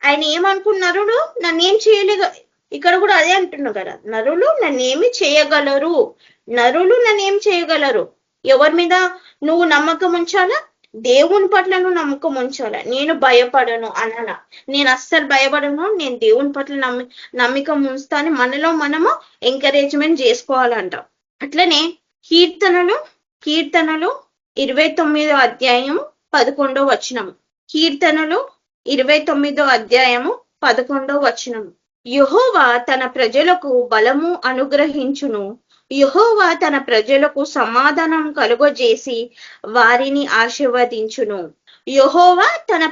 ఆయన ఏమనుకున్నారు, నన్నేం చేయలేదు. ఇక్కడ కూడా అదే అంటున్నారు కదా, నరులు నన్నేమి చేయగలరు. ఎవరి మీద నువ్వు నమ్మకం ఉంచాలా? దేవుని పట్ల నువ్వు నమ్మకం ఉంచాలా. నేను భయపడను అనాలా. నేను అస్సలు భయపడను, నేను దేవుని పట్ల నమ్మకం ఉంచుతాను. మనలో మనము ఎంకరేజ్మెంట్ చేసుకోవాలంట. అట్లనే కీర్తనలు 29వ అధ్యాయము 11వ వచనము. కీర్తనలు 29వ అధ్యాయము 11వ వచనము. యెహోవా తన ప్రజలకు బలము అనుగ్రహించును, యెహోవా తన ప్రజలకు సమాధానం కలుగజేసి వారిని ఆశీర్వదించును. యెహోవా తన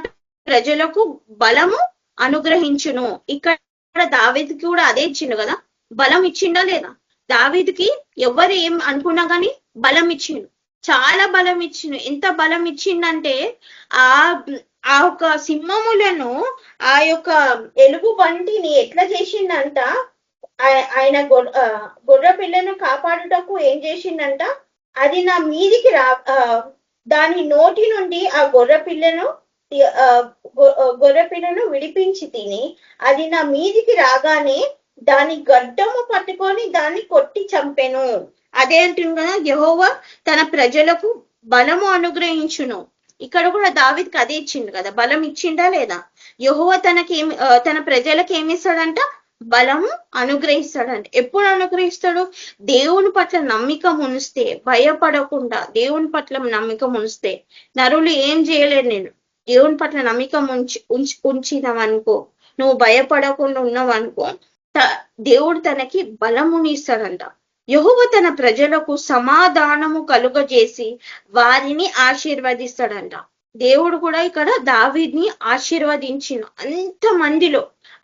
ప్రజలకు బలము అనుగ్రహించును. ఇక్కడ దావీదుకి కూడా అదే ఇచ్చిండు కదా. బలం ఇచ్చిండా లేదా? దావీదుకి ఎవరు ఏం అనుకున్నా కానీ బలం ఇచ్చిండు, చాలా బలం ఇచ్చిండు. ఎంత బలం ఇచ్చిండంటే ఆ యొక్క సింహములను, ఆ యొక్క ఎలుగు బంటిని ఎట్లా చేసిండంట, ఆయన గొర్రె పిల్లను కాపాడుటకు ఏం చేసిండంట, అది నా మీదికి దాని నోటి నుండి ఆ గొర్రె పిల్లను విడిపించి తిని, అది నా మీదికి రాగానే దాని గడ్డము పట్టుకొని దాన్ని కొట్టి చంపెను. అదే అంటుంది కదా, యెహోవా తన ప్రజలకు బలము అనుగ్రహించును. ఇక్కడ కూడా దావీదుకి అదే ఇచ్చిండు కదా, బలం ఇచ్చిండా లేదా? యెహోవా తన ప్రజలకు ఏమి ఇస్తాడంట? బలము అనుగ్రహిస్తాడంట. ఎప్పుడు అనుగ్రహిస్తాడు? దేవుని పట్ల నమ్మకం ఉంచితే, భయపడకుండా దేవుని పట్ల నమ్మకం ఉంచితే. నరులు ఏం చేయలేరు. నేను దేవుని పట్ల నమ్మకం ఉంచినవనుకో, నువ్వు భయపడకుండా ఉన్నావనుకో, దేవుడు తనకి బలముని ఇస్తాడంట. యెహోవా తన ప్రజలకు సమాధానము కలుగజేసి వారిని ఆశీర్వదిస్తాడంట. దేవుడు కూడా ఇక్కడ దావీదుని ఆశీర్వదించిన.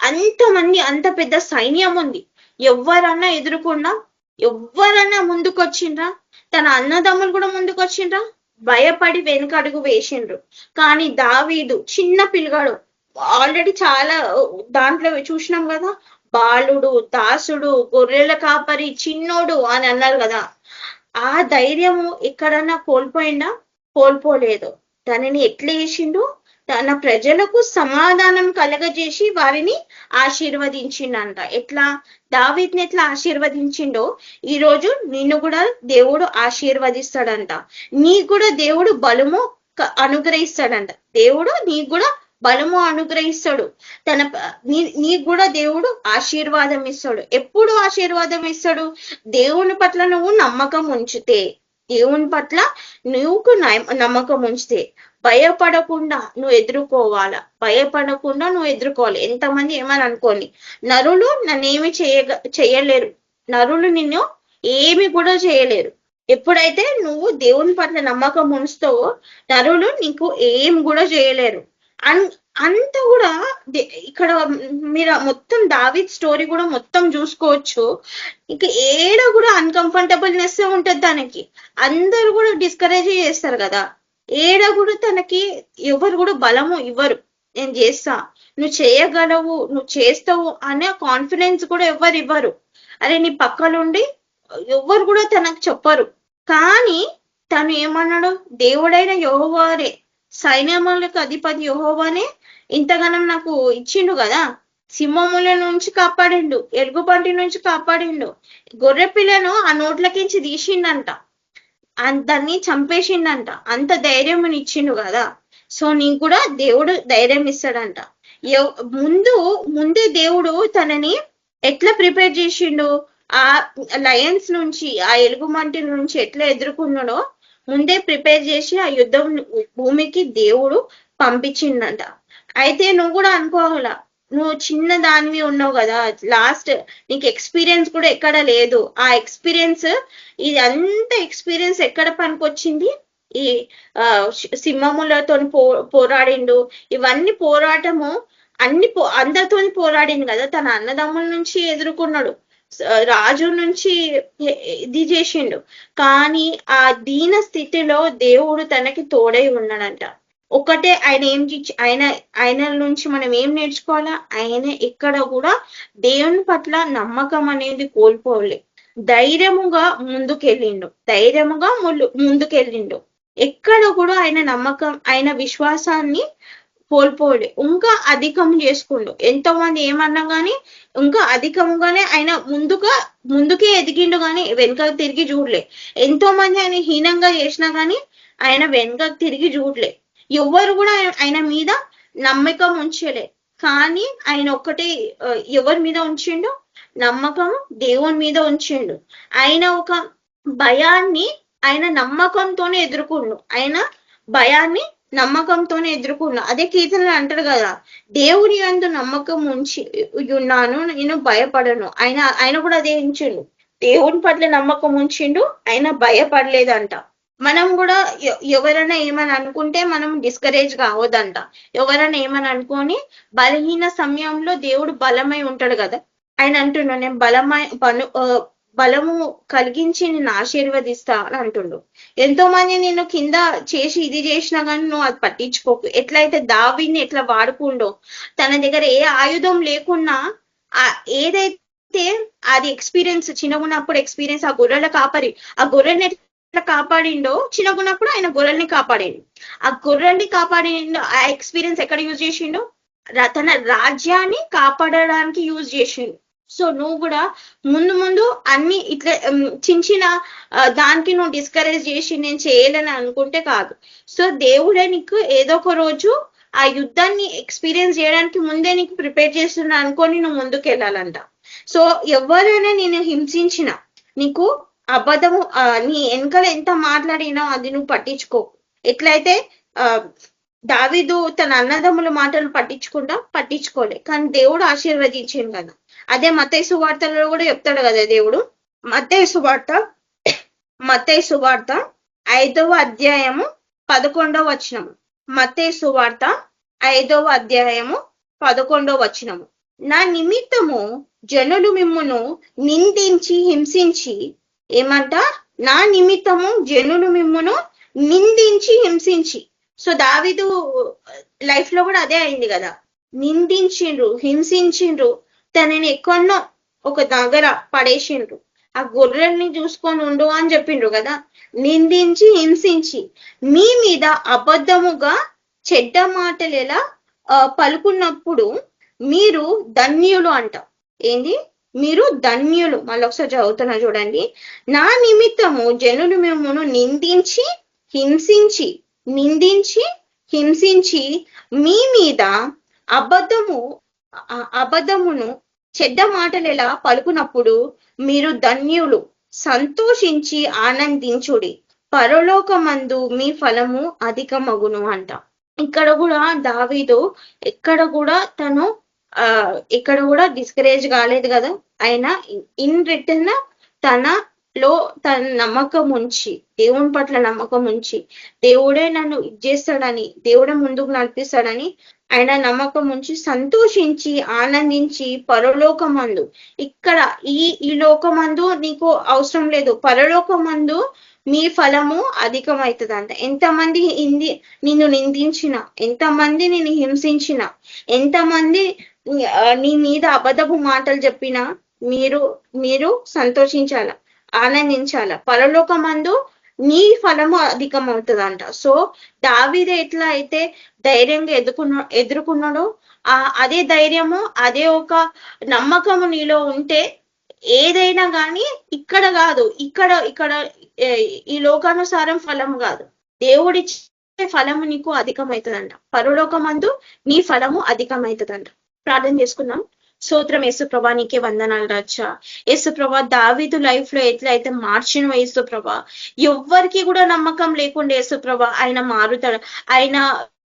అంతమంది అంత పెద్ద సైన్యం ఉంది. ఎవరన్నా ఎదుర్కొన్నా, ఎవరన్నా ముందుకొచ్చిండ్రా? తన అన్నదమ్ములు కూడా ముందుకొచ్చిండ్రా? భయపడి వెనుకడుగు వేసిండ్రు. కానీ దావీదు చిన్న పిల్లగాడు, ఆల్రెడీ చాలా దాంట్లో చూసినాం కదా, బాలుడు, దాసుడు, గొర్రెల కాపరి, చిన్నోడు అని అన్నారు కదా. ఆ ధైర్యము ఎక్కడన్నా కోల్పోయిందా? కోల్పోలేదు. తనని ఎట్లా చేసిండు? తన ప్రజలకు సమాధానం కలగజేసి వారిని ఆశీర్వదించిండంట. ఎట్లా? దావీదుని ఎట్లా ఆశీర్వదించిండో ఈ రోజు నిన్ను కూడా దేవుడు ఆశీర్వదిస్తాడంట. నీకు కూడా దేవుడు బలము అనుగ్రహిస్తాడంట. దేవుడు నీకు కూడా బలము అనుగ్రహిస్తాడు. నీకు కూడా దేవుడు ఆశీర్వాదం ఇస్తాడు. ఎప్పుడు ఆశీర్వాదం ఇస్తాడు? దేవుని పట్ల నువ్వు నమ్మకం ఉంచితే, దేవుని పట్ల నువ్వు నమ్మకం ఉంచితే. భయపడకుండా నువ్వు ఎదుర్కోవాలా, భయపడకుండా నువ్వు ఎదుర్కోవాలి. ఎంతమంది ఏమని అనుకోని, నరులు నన్నేమి చేయలేరు, నరులు నిన్ను ఏమి కూడా చేయలేరు. ఎప్పుడైతే నువ్వు దేవుని పట్ల నమ్మకం ఉంచుతావో నరులు నీకు ఏం కూడా చేయలేరు. అంత కూడా ఇక్కడ మీరు మొత్తం దావీద్ స్టోరీ కూడా మొత్తం చూసుకోవచ్చు. ఇంకా ఏడ కూడా అన్కంఫర్టబుల్నెస్ ఉంటది తనకి. అందరూ కూడా డిస్కరేజ్ చేస్తారు కదా. ఏడ కూడా తనకి ఎవరు కూడా బలము ఇవ్వరు. నేను చేస్తా, నువ్వు చేయగలవు, నువ్వు చేస్తావు అనే కాన్ఫిడెన్స్ కూడా ఎవరు ఇవ్వరు. అరే నీ పక్కలుండి ఎవరు కూడా తనకు చెప్పరు. కానీ తను ఏమన్నాడు? దేవుడైన యెహోవానే, సైన్యములకు అధిపతి యెహోవానే ఇంతగానం నాకు ఇచ్చిండు కదా. సింహముల నుంచి కాపాడిండు, ఎలుగుబంటి నుంచి కాపాడిండు, గొర్రె పిల్లను ఆ నోట్లకించి తీసిండంట, దాన్ని చంపేసిండంట. అంత ధైర్యం ఇచ్చిండు కదా. సో నీకు కూడా దేవుడు ధైర్యం ఇస్తాడంట. ముందే దేవుడు తనని ఎట్లా ప్రిపేర్ చేసిండు? ఆ లయన్స్ నుంచి, ఆ ఎలుగుబంటి నుంచి ఎట్లా ఎదుర్కొన్నాడో ముందే ప్రిపేర్ చేసి ఆ యుద్ధం భూమికి దేవుడు పంపించిండంట. అయితే నువ్వు కూడా అనుకోవాలా, నువ్వు చిన్న దానివి ఉన్నావు కదా, లాస్ట్ నీకు ఎక్స్పీరియన్స్ కూడా ఎక్కడ లేదు. ఆ ఎక్స్పీరియన్స్, ఇది అంత ఎక్స్పీరియన్స్ ఎక్కడ పనికొచ్చింది? ఈ సింహములతో పోరాడిండు. ఇవన్నీ పోరాటము అందరితో పోరాడిండు కదా. తన అన్నదమ్ముల నుంచి ఎదుర్కొన్నాడు, రాజు నుంచి ఇది చేసిండు. కానీ ఆ దీన స్థితిలో దేవుడు తనకి తోడై ఉన్నాడంట. ఒకటే ఆయన నుంచి మనం ఏం నేర్చుకోవాలా? ఆయన ఎక్కడ కూడా దేవుని పట్ల నమ్మకం అనేది కోల్పోలే. ధైర్యముగా ముందుకెళ్ళిండు. ఎక్కడ కూడా ఆయన నమ్మకం, ఆయన విశ్వాసాన్ని కోల్పోలే. ఇంకా అధికం చేసుకుండు. ఎంతో మంది ఏమన్నా గానీ ఇంకా అధికంగానే ఆయన ముందుకే ఎదిగిండు గానీ వెనుకకు తిరిగి చూడలే. ఎంతో మంది ఆయన హీనంగా చేసినా గానీ ఆయన వెనుకకు తిరిగి చూడలే. ఎవరు కూడా ఆయన మీద నమ్మకం ఉంచలే. కానీ ఆయన ఒక్కటే ఎవరి మీద ఉంచిండు? నమ్మకం దేవుని మీద ఉంచిండు. ఆయన ఒక భయాన్ని ఆయన నమ్మకంతోనే ఎదుర్కొండు. ఆయన భయాన్ని నమ్మకంతోనే ఎదుర్కొన్నా. అదే కీర్తనలు అంటారు కదా, దేవుని యందు నమ్మకం ఉంచి ఉన్నాను, నేను భయపడను. ఆయన కూడా అదే ఉంచిండు. దేవుని పట్ల నమ్మకం ఉంచిండు, ఆయన భయపడలేదంట. మనం కూడా ఎవరైనా ఏమని అనుకుంటే మనం డిస్కరేజ్ కావద్దంట. ఎవరైనా ఏమని అనుకొని బలహీన సమయంలో దేవుడు బలమై ఉంటాడు కదా. ఆయన అంటుండు, నేను బలము కలిగించి నేను ఆశీర్వదిస్తా అని అంటుండు. ఎంతో మంది నేను కింద చేసి ఇది చేసినా కానీ నువ్వు అది పట్టించుకోకు. ఎట్లయితే దావీదుని ఎట్లా వాడుకుండో, తన దగ్గర ఏ ఆయుధం లేకున్నా ఏదైతే అది ఎక్స్పీరియన్స్, చిన్నగున్నప్పుడు ఎక్స్పీరియన్స్, ఆ గొర్రెల కాపరి ఆ గొర్రెల్ని ఎట్లా కాపాడిండో, చిన్నగున్నప్పుడు ఆయన గొర్రెల్ని కాపాడిండు. ఆ గొర్రెల్ని కాపాడిండు. ఆ ఎక్స్పీరియన్స్ ఎక్కడ యూజ్ చేసిండు? తన రాజ్యాన్ని కాపాడడానికి యూజ్ చేసిండు. సో నువ్వు కూడా ముందు ముందు అన్ని ఇట్లా చిన్న దానికి నువ్వు డిస్కరేజ్ చేసి నేను చేయలేని అనుకుంటే కాదు. సో దేవుడే నీకు ఏదో ఒక రోజు ఆ యుద్ధాన్ని ఎక్స్పీరియన్స్ చేయడానికి ముందే నీకు ప్రిపేర్ చేస్తున్నా అనుకొని నువ్వు ముందుకు వెళ్ళాలంట. సో ఎవరైనా నేను హింసించిన నీకు అబద్ధము నీ వెనకాల ఎంత మాట్లాడినా అది నువ్వు పట్టించుకో. ఎట్లయితే దావీదు తన అన్నదమ్ముల మాటలు పట్టించుకోలే, కానీ దేవుడు ఆశీర్వదించింది కదా. అదే మత్తయి సువార్తలో కూడా చెప్తాడు కదా దేవుడు. మత్తయి సువార్త 5వ అధ్యాయము 11వ వచనము. మత్తయి సువార్త 5వ అధ్యాయము 11వ వచనము. నా నిమిత్తము జనులు మిమ్మును నిందించి హింసించి ఏమంట? నా నిమిత్తము జనులు మిమ్మును నిందించి హింసించి. సో దావీదు లైఫ్ లో కూడా అదే అయింది కదా. నిందించిండ్రు, హింసించిండ్రు, తనని ఎక్కడో ఒక దగ్గర పడేసిండ్రు. ఆ గొర్రెల్ని చూసుకొని ఉండు అని చెప్పిండ్రు కదా. నిందించి హింసించి మీ మీద అబద్ధముగా చెడ్డ మాటలు ఎలా పలుకున్నప్పుడు మీరు ధన్యులు అంట. ఏంది? మీరు ధన్యులు. మళ్ళీ ఒకసారి చదువుతున్నా చూడండి. నా నిమిత్తము జనులు మిమ్మును నిందించి హింసించి మీ మీద అబద్ధమును చెడ్డ మాటలు ఎలా పలుకున్నప్పుడు మీరు ధన్యులు, సంతోషించి ఆనందించుడి, పరలోకమందు మీ ఫలము అధికమగును అంట. ఇక్కడ కూడా దావీదు ఇక్కడ కూడా డిస్కరేజ్ కాలేదు కదా. ఆయన ఇన్ రిటర్న్ తన నమ్మకం ఉంచి, దేవుని పట్ల నమ్మకం ఉంచి, దేవుడే నన్ను చేస్తాడని, దేవుడే ముందుకు నడిపిస్తాడని ఆయన నమ్మకం ఉంచి సంతోషించి ఆనందించి పరలోకమందు, ఇక్కడ ఈ లోకమందు నీకు అవసరం లేదు, పరలోకమందు మీ ఫలము అధికమవుతుందంట. ఎంతమంది నిన్ను నిందించిన, ఎంతమంది నిన్ను హింసించిన, ఎంతమంది నీ మీద అబద్ధపు మాటలు చెప్పినా మీరు సంతోషించాల, ఆనందించాల, పరలోకమందు నీ ఫలము అధికమవుతుందంట. సో దావీదు ఎట్లా అయితే ధైర్యంగా ఎదుర్కొన్నాడో అదే ధైర్యము, అదే ఒక నమ్మకము నీలో ఉంటే ఏదైనా కానీ ఇక్కడ కాదు, ఇక్కడ ఈ లోకానుసారం ఫలము కాదు, దేవుడిచ్చే ఫలము నీకు అధికమవుతుందంట. పరలోకమందు నీ ఫలము అధికమవుతుందంట. ప్రార్థన చేసుకుందాం. స్తోత్రం యేసు ప్రభా, నీకే వందనాలు రాజా. యేసు ప్రభా, దావీదు లైఫ్ లో ఎట్లయితే మార్చిన యేసు ప్రభా, ఎవ్వరికి కూడా నమ్మకం లేకుండా యేసు ప్రభా ఆయన మారుతాడు. ఆయన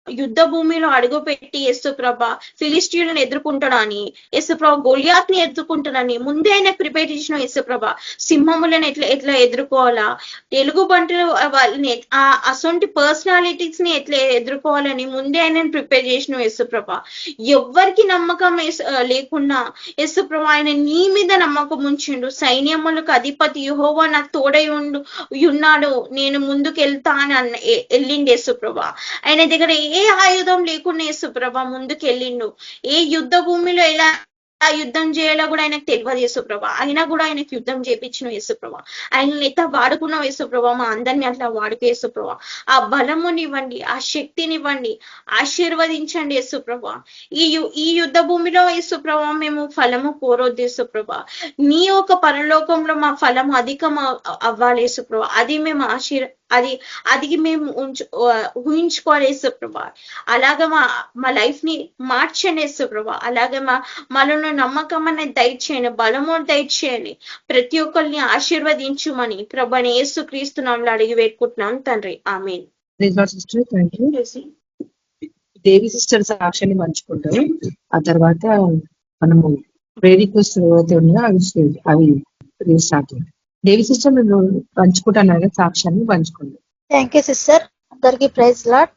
యుద్ధ భూమిలో అడుగు పెట్టి యేసు ప్రభా ఫిలిస్టీయులను ఎదుర్కొంటాడని, యేసు ప్రభా గొలియాత్ ని ఎదుర్కొంటాడని ముందే ఆయన ప్రిపేర్ చేసిన యేసు ప్రభా. సింహములను ఎట్లా ఎదుర్కోవాలా, తెలుగు బంటులు వాళ్ళని అసొంటి పర్సనాలిటీస్ ని ఎట్లా ఎదుర్కోవాలని ముందే ఆయన ప్రిపేర్ చేసిన యేసు ప్రభా. ఎవ్వరికి నమ్మకం లేకుండా యేసు ప్రభా ఆయన నీ మీద నమ్మకం ఉంచిండు. సైన్యములకు అధిపతి యెహోవా నాకు తోడై ఉన్నాడు, నేను ముందుకు వెళ్తా అని వెళ్ళిండు యేసు ప్రభా. ఆయన దగ్గర ఏ ఆయుధం లేకుండా యేసు ప్రభా ముందుకు వెళ్ళిండు. ఏ యుద్ధ భూమిలో ఎలా యుద్ధం చేయాలో కూడా ఆయనకు తెలియదు యేసు ప్రభా. అయినా కూడా ఆయనకు యుద్ధం చేపించిన యేసు ప్రభా. ఆయనని ఎట్లా వాడుకున్నావు యేసు ప్రభా, మా అందరినీ అట్లా వాడుకో యేసు ప్రభా. ఆ బలమునివ్వండి, ఆ శక్తినివ్వండి, ఆశీర్వదించండి యేసు ప్రభా. ఈ యుద్ధ భూమిలో యేసు ప్రభా మేము ఫలము కోరొద్దు యేసు ప్రభా. నీ ఒక పరలోకంలో మా ఫలము అధికం అవ్వాలి యేసు ప్రభా. అది మేము అది మేము ఊహించుకోవాలి యేసు ప్రభా. అలాగే మా లైఫ్ ని మార్చండి యేసు ప్రభా. అలాగే మనలో నమ్మకం అనేది దయచేయండి, బలము దయచేయండి, ప్రతి ఒక్కరిని ఆశీర్వదించుమని ప్రభుని యేసు క్రీస్తు నామములో అడిగి వేడుకుంటున్నాం తండ్రి, ఆమేన్. దేవి సిస్టర్ సాక్ష్యాన్ని పంచుకుంటారు. ఆ తర్వాత మనము ప్రేరిక్వెస్ట్ అవి స్టార్ట్. దేవి సిస్టర్ మీరు పంచుకుంటున్నారు, సాక్ష్యాన్ని పంచుకోండి. Thank you sister. అందరికి ప్రైజ్ లార్డ్.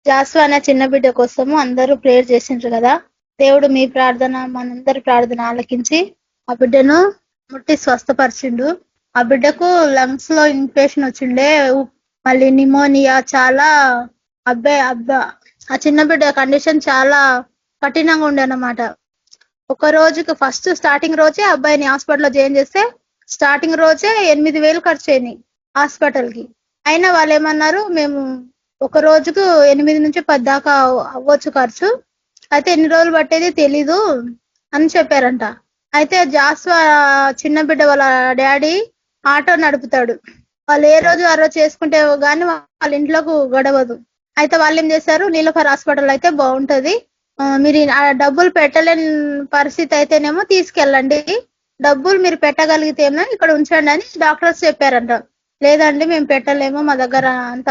జాసు అనే చిన్న బిడ్డ కోసము అందరూ ప్రేయర్ చేసిండ్రు కదా. దేవుడు మీ ప్రార్థన, మనందరి ప్రార్థన ఆలకించి ఆ బిడ్డను ముట్టి స్వస్థపరిచిండు. ఆ బిడ్డకు లంగ్స్ లో ఇన్ఫెక్షన్ వచ్చిండే, మళ్ళీ నిమోనియా, చాలా ఆ చిన్న బిడ్డ కండిషన్ చాలా కఠినంగా ఉండే అన్నమాట. ఒక రోజుకి ఫస్ట్ స్టార్టింగ్ రోజే అబ్బాయిని హాస్పిటల్లో జాయిన్ చేస్తే స్టార్టింగ్ రోజే 8,000 ఖర్చు అయినాయి హాస్పిటల్ కి. అయినా వాళ్ళు ఏమన్నారు, మేము ఒక రోజుకు 8 నుంచి 10 దాకా అవ్వచ్చు ఖర్చు, అయితే ఎన్ని రోజులు పట్టేది తెలీదు అని చెప్పారంట. అయితే జాస్వా చిన్న బిడ్డ వాళ్ళ డాడీ ఆటో నడుపుతాడు. వాళ్ళు ఏ రోజు ఆ రోజు చేసుకుంటే గానీ వాళ్ళ ఇంట్లోకి గడవదు. అయితే వాళ్ళు ఏం చేశారు, నీలోఫర్ హాస్పిటల్ అయితే బాగుంటది, మీరు ఆ డబ్బులు పెట్టలేని పరిస్థితి అయితేనేమో తీసుకెళ్ళండి, డబ్బులు మీరు పెట్టగలిగితేమో ఇక్కడ ఉంచండి అని డాక్టర్స్ చెప్పారంట. లేదండి మేము పెట్టలేము, మా దగ్గర అంత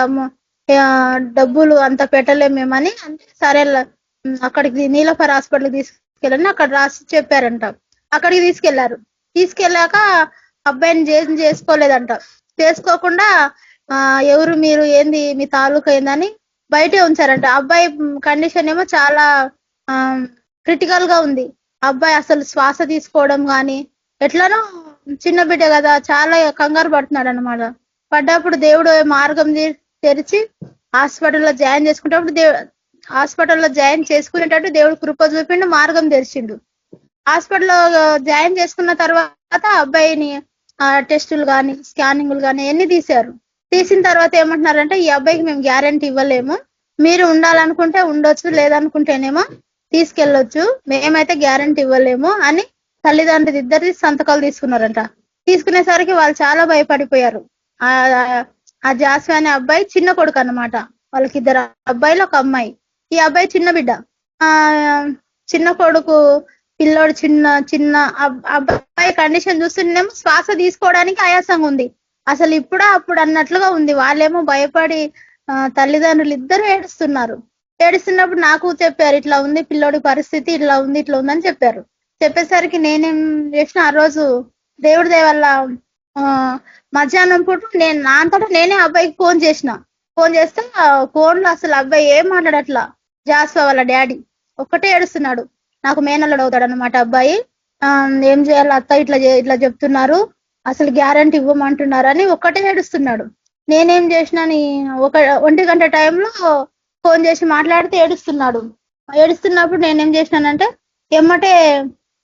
డబ్బులు అంత పెట్టలేము మేమని. అంటే సరే అక్కడికి నీలోఫర్ హాస్పిటల్కి తీసుకెళ్ళండి అక్కడ రాసి చెప్పారంట. అక్కడికి తీసుకెళ్లారు. తీసుకెళ్ళాక అబ్బాయిని చేసుకోలేదంట. చేసుకోకుండా ఎవరు మీరు, ఏంది మీ తాలూకా ఏందని బయటే ఉంచారంట. అబ్బాయి కండిషన్ ఏమో చాలా క్రిటికల్ గా ఉంది. అబ్బాయి అసలు శ్వాస తీసుకోవడం గాని ఎట్లనో, చిన్న బిడ్డ కదా చాలా కంగారు పడుతున్నాడు అనమాట. పడ్డప్పుడు దేవుడు మార్గం తెరిచి హాస్పిటల్లో జాయిన్ చేసుకునేటప్పుడు హాస్పిటల్లో జాయిన్ చేసుకునేటట్టు దేవుడు కృప చూపిండు, మార్గం తెరిచిండు. హాస్పిటల్లో జాయిన్ చేసుకున్న తర్వాత అబ్బాయిని టెస్టులు కానీ స్కానింగ్లు కానీ అన్ని తీశారు. తీసిన తర్వాత ఏమంటున్నారంటే, ఈ అబ్బాయికి మేము గ్యారంటీ ఇవ్వలేము, మీరు ఉండాలనుకుంటే ఉండొచ్చు, లేదనుకుంటేనేమో తీసుకెళ్ళొచ్చు, మేమైతే గ్యారంటీ ఇవ్వలేము అని తల్లిదండ్రులు ఇద్దరి సంతకాలు తీసుకున్నారంట. తీసుకునేసరికి వాళ్ళు చాలా భయపడిపోయారు. ఆ జాస్వా అనే అబ్బాయి చిన్న కొడుకు అన్నమాట. వాళ్ళకి 2 అబ్బాయిలు 1 అమ్మాయి. ఈ అబ్బాయి చిన్న బిడ్డ. చిన్న కొడుకు పిల్లోడు చిన్న అబ్బాయి కండిషన్ చూస్తుంటేనేమో శ్వాస తీసుకోవడానికి ఆయాసంగా ఉంది. అసలు ఇప్పుడా అప్పుడు అన్నట్లుగా ఉంది. వాళ్ళేమో భయపడి తల్లిదండ్రులు ఇద్దరు ఏడుస్తున్నారు. ఏడుస్తున్నప్పుడు నాకు చెప్పారు, ఇట్లా ఉంది పిల్లోడి పరిస్థితి, ఇట్లా ఉంది అని చెప్పారు. చెప్పేసరికి నేనేం చేసిన, ఆ రోజు దేవుడి దయ వల్ల మధ్యాహ్నం పూట నా అంతటా నేనే అబ్బాయికి ఫోన్ చేసిన. ఫోన్ చేస్తే ఫోన్ లో అసలు అబ్బాయి ఏం మాట్లాడట్లా. జాస్వా వాళ్ళ డాడీ ఒక్కటే ఏడుస్తున్నాడు. నాకు మేనల్లుడు అవుతాడు అనమాట అబ్బాయి. ఏం చేయాలి అత్త, ఇట్లా చెప్తున్నారు, అసలు గ్యారంటీ ఇవ్వమంటున్నారు అని ఒక్కటే ఏడుస్తున్నాడు. నేనేం చేసిన, 1 గంట టైంలో ఫోన్ చేసి మాట్లాడితే ఏడుస్తున్నాడు. ఏడుస్తున్నప్పుడు నేనేం చేసినానంటే, ఎమ్మటే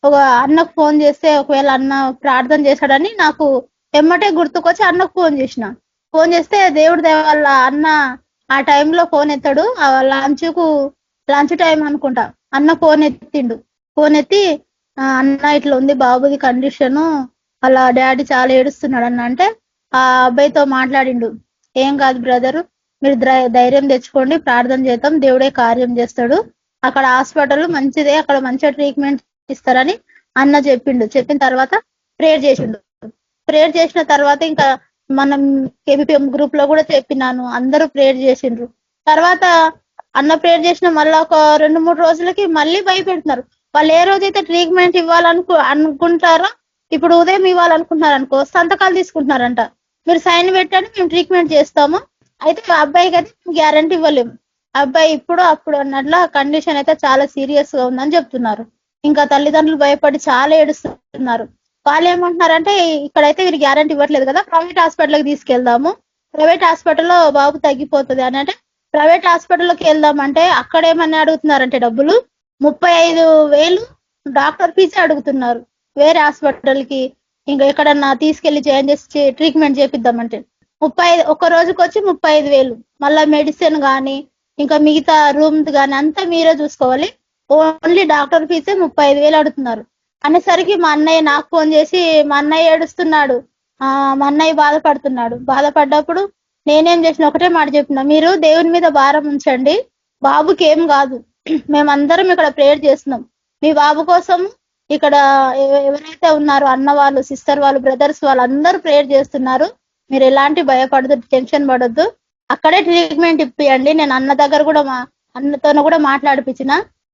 ఒక అన్నకు ఫోన్ చేస్తే ఒకవేళ అన్న ప్రార్థన చేశాడని నాకు ఎమ్మటే గుర్తుకొచ్చి అన్నకు ఫోన్ చేసిన. ఫోన్ చేస్తే దేవుడి దయ వల్ల అన్న ఆ టైంలో ఫోన్ ఎత్తాడు. లంచ్ టైం అనుకుంటా. అన్న ఫోన్ ఎత్తిండు. ఫోన్ ఎత్తి, అన్న ఇట్లా ఉంది బాబుది కండిషను, అలా డాడీ చాలా ఏడుస్తున్నాడు అన్న అంటే, ఆ అబ్బాయితో మాట్లాడిండు. ఏం కాదు బ్రదరు, మీరు ధైర్యం తెచ్చుకోండి, ప్రార్థన చేద్దాం, దేవుడే కార్యం చేస్తాడు, అక్కడ హాస్పిటల్ మంచిదే, అక్కడ మంచిగా ట్రీట్మెంట్ ఇస్తారని అన్న చెప్పిండు. చెప్పిన తర్వాత ప్రేయర్ చేసిండు. ప్రేయర్ చేసిన తర్వాత ఇంకా మనం కేబిపిఎం గ్రూప్ లో కూడా చెప్పినాను, అందరూ ప్రేయర్ చేసిండ్రు. తర్వాత అన్న ప్రేయర్ చేసిన మళ్ళీ ఒక 2-3 రోజులకి మళ్ళీ భయపెడుతున్నారు. వాళ్ళు ఏ రోజైతే ట్రీట్మెంట్ అనుకుంటారో, ఇప్పుడు ఉదయం ఇవ్వాలనుకుంటున్నారు అనుకో, సంతకాలు తీసుకుంటున్నారంట. మీరు సైన్ పెట్టండి, మేము ట్రీట్మెంట్ చేస్తాము, అయితే అబ్బాయికి అయితే గ్యారంటీ ఇవ్వలేము, అబ్బాయి ఇప్పుడు అప్పుడు అన్నట్ల కండిషన్ అయితే చాలా సీరియస్ గా ఉందని చెప్తున్నారు. ఇంకా తల్లిదండ్రులు భయపడి చాలా ఏడుస్తున్నారు. వాళ్ళు ఏమంటున్నారంటే, ఇక్కడైతే వీరు గ్యారంటీ ఇవ్వట్లేదు కదా, ప్రైవేట్ హాస్పిటల్కి తీసుకెళ్దాము, ప్రైవేట్ హాస్పిటల్లో బాబు తగ్గిపోతుంది అని. అంటే ప్రైవేట్ హాస్పిటల్లోకి వెళ్దామంటే అక్కడ ఏమని అడుగుతున్నారంటే, డబ్బులు 35,000 డాక్టర్ ఫీజే అడుగుతున్నారు. వేరే హాస్పిటల్ కి ఇంకా ఎక్కడన్నా తీసుకెళ్లి జాయిన్ చేసి ట్రీట్మెంట్ చేపిద్దామంటే 35, ఒక్క రోజుకి వచ్చి 35,000. మళ్ళా మెడిసిన్ కానీ ఇంకా మిగతా రూమ్స్ కానీ అంతా మీరే చూసుకోవాలి, ఓన్లీ డాక్టర్ ఫీజే 35,000 అడుగుతున్నారు అనేసరికి మా అన్నయ్య నాకు ఫోన్ చేసి, మా అన్నయ్య ఏడుస్తున్నాడు, మా అన్నయ్య బాధపడ్డప్పుడు నేనేం చేసిన, ఒకటే మాట చెప్పిన, మీరు దేవుని మీద భారం ఉంచండి, బాబుకి ఏం కాదు, మేమందరం ఇక్కడ ప్రేయర్ చేస్తున్నాం, మీ బాబు కోసం ఇక్కడ ఎవరైతే ఉన్నారో అన్న వాళ్ళు, సిస్టర్ వాళ్ళు, బ్రదర్స్ వాళ్ళు అందరూ ప్రేయర్ చేస్తున్నారు, మీరు ఎలాంటి భయపడద్దు, టెన్షన్ పడొద్దు, అక్కడే ట్రీట్మెంట్ ఇప్పియండి. నేను అన్న దగ్గర కూడా అన్నతోనూ కూడా మాట్లాడిపించిన,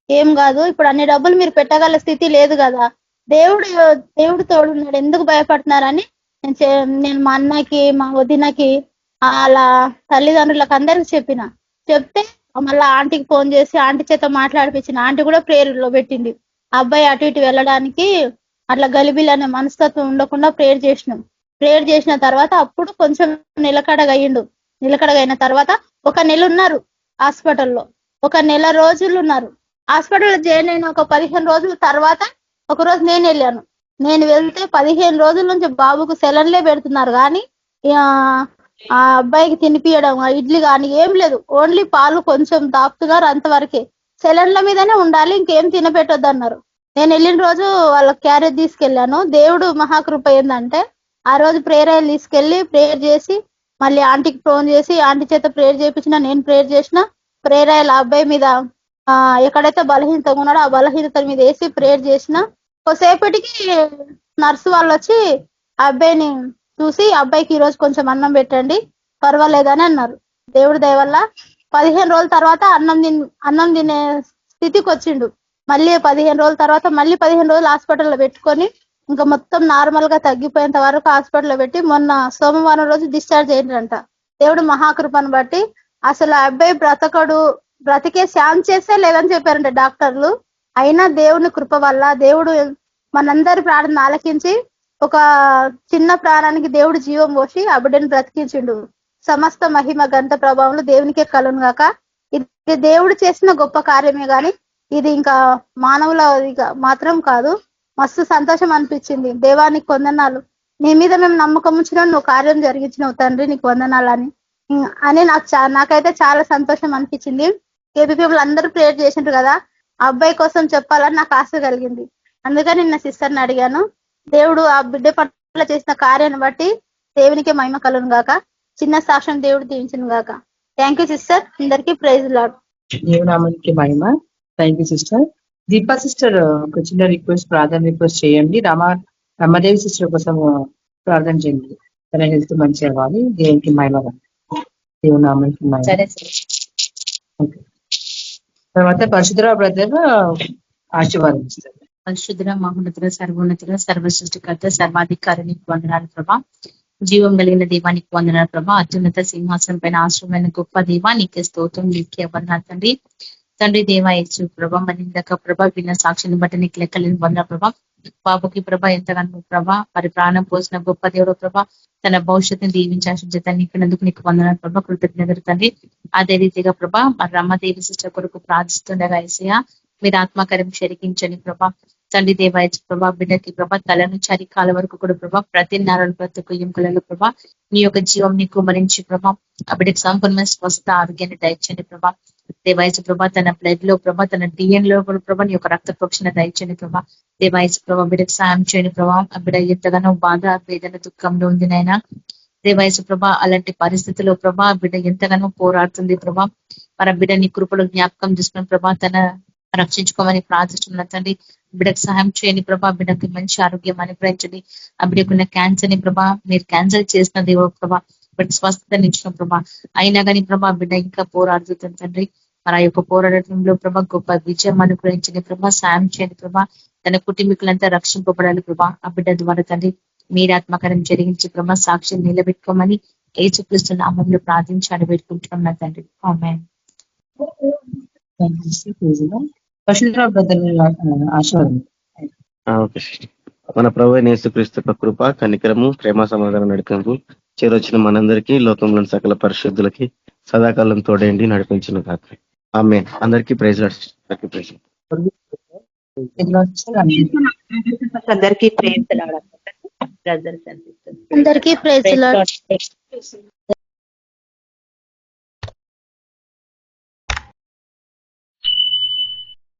ఏం కాదు, ఇప్పుడు అన్ని డబ్బులు మీరు పెట్టగల స్థితి లేదు కదా, దేవుడు తోడున్నాడు, ఎందుకు భయపడుతున్నారని నేను మా అన్నకి, మా వదినకి, అలా తల్లిదండ్రులకు అందరికి చెప్తే మళ్ళీ ఆంటీకి ఫోన్ చేసి ఆంటీ చేత మాట్లాడిపించిన. ఆంటీ కూడా ప్రేయర్ లో పెట్టింది. అబ్బాయి అటు ఇటు వెళ్ళడానికి అట్లా గలిబిల్ అనే మనస్తత్వం ఉండకుండా ప్రేయర్ చేసినాం. ప్రేయర్ చేసిన తర్వాత అప్పుడు కొంచెం నిలకడగైన తర్వాత 1 నెల ఉన్నారు హాస్పిటల్లో, 1 నెల రోజులు ఉన్నారు హాస్పిటల్లో. జాయిన్ అయిన ఒక 15 రోజుల తర్వాత ఒకరోజు నేను వెళ్ళాను. నేను వెళ్తే 15 రోజుల నుంచి బాబుకు సెలన్లే పెడుతున్నారు, కానీ ఆ అబ్బాయికి తినిపియడం, ఇడ్లీ కానీ ఏం లేదు, ఓన్లీ పాలు కొంచెం దాపుతున్నారు, అంతవరకే. సెలన్ల మీదనే ఉండాలి, ఇంకేం తినపెట్టొద్దు అన్నారు. నేను వెళ్ళిన రోజు వాళ్ళ క్యారేజ్ తీసుకెళ్ళాను. దేవుడు మహాకృప ఏంటంటే ఆ రోజు ప్రేయర్ ఆయిల్ తీసుకెళ్లి ప్రేయర్ చేసి మళ్ళీ ఆంటీకి ఫోన్ చేసి ఆంటీ చేత ప్రేయర్ చేయించిన, నేను ప్రేయర్ చేసిన. ప్రేయర్ ఆయిల్ ఆ అబ్బాయి మీద ఎక్కడైతే బలహీనతగా ఉన్నాడో ఆ బలహీనత మీద వేసి ప్రేయర్ చేసిన. కొద్దిసేపటికి నర్సు వాళ్ళు వచ్చి ఆ అబ్బాయిని చూసి అబ్బాయికి ఈ రోజు కొంచెం అన్నం పెట్టండి పర్వాలేదని అన్నారు. దేవుడి దయ వల్ల 15 రోజుల తర్వాత అన్నం తినే స్థితికి వచ్చిండు. మళ్ళీ 15 రోజుల తర్వాత మళ్ళీ 15 రోజులు హాస్పిటల్లో పెట్టుకొని ఇంకా మొత్తం నార్మల్ గా తగ్గిపోయేంత వరకు హాస్పిటల్లో పెట్టి మొన్న సోమవారం రోజు డిశ్చార్జ్ అయ్యిందంట. దేవుడు మహాకృపను బట్టి అసలు ఆ అబ్బాయి బ్రతికే ఛాన్స్ చేస్తే లేదని చెప్పారంట డాక్టర్లు. అయినా దేవుని కృప వల్ల దేవుడు మనందరి ప్రార్థన ఆలకించి ఒక చిన్న ప్రాణానికి దేవుడు జీవం పోసి ఆ బిడ్డను బ్రతికించిండు. సమస్త మహిమ గంత ప్రభావంలో దేవునికే కలును గాక. ఇది దేవుడు చేసిన గొప్ప కార్యమే గాని ఇది ఇంకా మానవుల మాత్రం కాదు. మస్తు సంతోషం అనిపించింది. దేవానికి వందనాలు, నీ మీద మేము నమ్మకం ఉంచిన నువ్వు కార్యం జరిగించినవు తండ్రి, నీకు వందనాలు అని నాకైతే చాలా సంతోషం అనిపించింది. కేబీ పీపుల్ అందరూ ప్రేయర్ చేసిండ్రు కదా, ఆ అబ్బాయి కోసం చెప్పాలని నాకు ఆశ కలిగింది. అందుకని నిన్న సిస్టర్ని అడిగాను. దేవుడు ఆ బిడ్డ పట్ల చేసిన కార్యాన్ని బట్టి దేవునికే మహిమ కలును గాక. చిన్న సాక్ష్యం దేవుడు దీవించను గాక. Thank you sister. అందరికీ ప్రైజ్ లార్డ్. దేవునామానికి మహిమ. Thank you sister. Deepa sister ఒక చిన్న రిక్వెస్ట్, ప్రార్థన రిక్వెస్ట్ చేయండి. రమాదేవి సిస్టర్ కోసం ప్రార్థన చేయండి. తన హెల్త్ మంచిగా అవ్వాలి. దేవునికి మహిమ. దేవునామానికి మహిమ. ఓకే. తర్వాత పరశుధరావు బ్రదర్ ఆశీర్వాదిస్తారు. పరిశుద్ధ మహోన్నతుల సర్వోన్నతుల సర్వసృష్టికర్త సర్వాధికారిని వందనాలు ప్రభా. జీవం కలిగిన దీవానికి వందనాలు ప్రభా. అత్యున్నత సింహాసనం పైన ఆశ్రమైన గొప్ప దీవా నీకే స్తోత్రం, నీకే వందనాలు తండ్రి. తండ్రి దేవా యేసు ప్రభా, మరి ఇందాక ప్రభా విన్న సాక్షిని బట్టి నీకు లెక్కలేని వందనాలు ప్రభా. బాబుకి ప్రభా ఎంతగానో ప్రభా మరి ప్రాణం పోసిన గొప్ప దేవుడు ప్రభా, తన భవిష్యత్తుని దీవించాల్సిన ఇచ్చినందుకు నీకు వందనాలు ప్రభా, కృతజ్ఞతలు తండ్రి. అదే రీతిగా ప్రభా మరి రమ్మదేవి సిస్టర్ కొరకు ప్రార్థిస్తుండగా ఏసయ్యా మీరు ఆత్మకార్యం శరికించని ప్రభా. తండ్రి దేవాయచ ప్రభా బిడ్డకి ప్రభా తల నుంచి అరికాల వరకు కూడా ప్రభా ప్రతి నరాలు ప్రతి ఎముకలలో ప్రభా నీ యొక్క జీవం నీ కుమరించి ప్రభా ఆ బిడ్డకి సంపూర్ణమైన స్వస్థత ఆరోగ్యాన్ని దయచండి ప్రభా. దేవాయచ ప్రభా తన బ్లడ్ లో ప్రభా తన డిఎన్ లో కూడా ప్రభా నీ యొక్క రక్త ప్రోక్షణ దయచండి ప్రభా. దేవాయచ ప్రభా బిడ్డకి సాయం చేయండి ప్రభా. ఆ బిడ్డ ఎంతగానో బాధ వేదన దుఃఖంలో ఉంది నాయన. దేవాయచ ప్రభా అలాంటి పరిస్థితుల్లో ప్రభా బిడ్డ ఎంతగానో పోరాడుతుంది ప్రభా. మన బిడ్డ నీ కృపలో జ్ఞాపకం చేసుకున్న ప్రభా తన రక్షించుకోమని ప్రార్థిస్తున్న తండ్రి. బిడ్డకు సహాయం చేయని ప్రభా, బిడ్డకి మంచి ఆరోగ్యం అనుగ్రహించండి. ఆ బిడ్డకున్న క్యాన్సర్ ని ప్రభా మీరు క్యాన్సర్ చేసిన దేవ ప్రభా, బిడ్డ స్వస్థతనిచ్చిన ప్రభా. అయినా కానీ ప్రభా బిడ్డ ఇంకా పోరాడుతుంది తండ్రి. మరి ఆ యొక్క పోరాటంలో ప్రభా గొప్ప విజయం అనుగ్రహించండి ప్రభా, సాయం చేయండి ప్రభా. తన కుటుంబీకులంతా రక్షింపబడాలి ప్రభా. ఆ బిడ్డ ద్వారా తండ్రి మీరు ఆత్మకార్యం జరిగించి ప్రభా సాక్ష్యం నిలబెట్టుకోమని యేసుక్రీస్తు నామములో ప్రార్థించి అడబెట్టుకుంటున్నా తండ్రి. ఆమేన్. మన ప్రభువైన యేసుక్రీస్తు కృప కనికరము ప్రేమ సమాధానం నడిపింపు చేరొచ్చిన మనందరికీ లోకంలోని సకల పరిశుద్ధులకి సదాకాలం తోడేండి నడిపించిన కాక. ఆమేన్. అందరికీ ప్రైజ్ లార్డ్. అందరికీ ప్రైజ్ లార్డ్. అందరికీ ప్రైజ్ లార్డ్.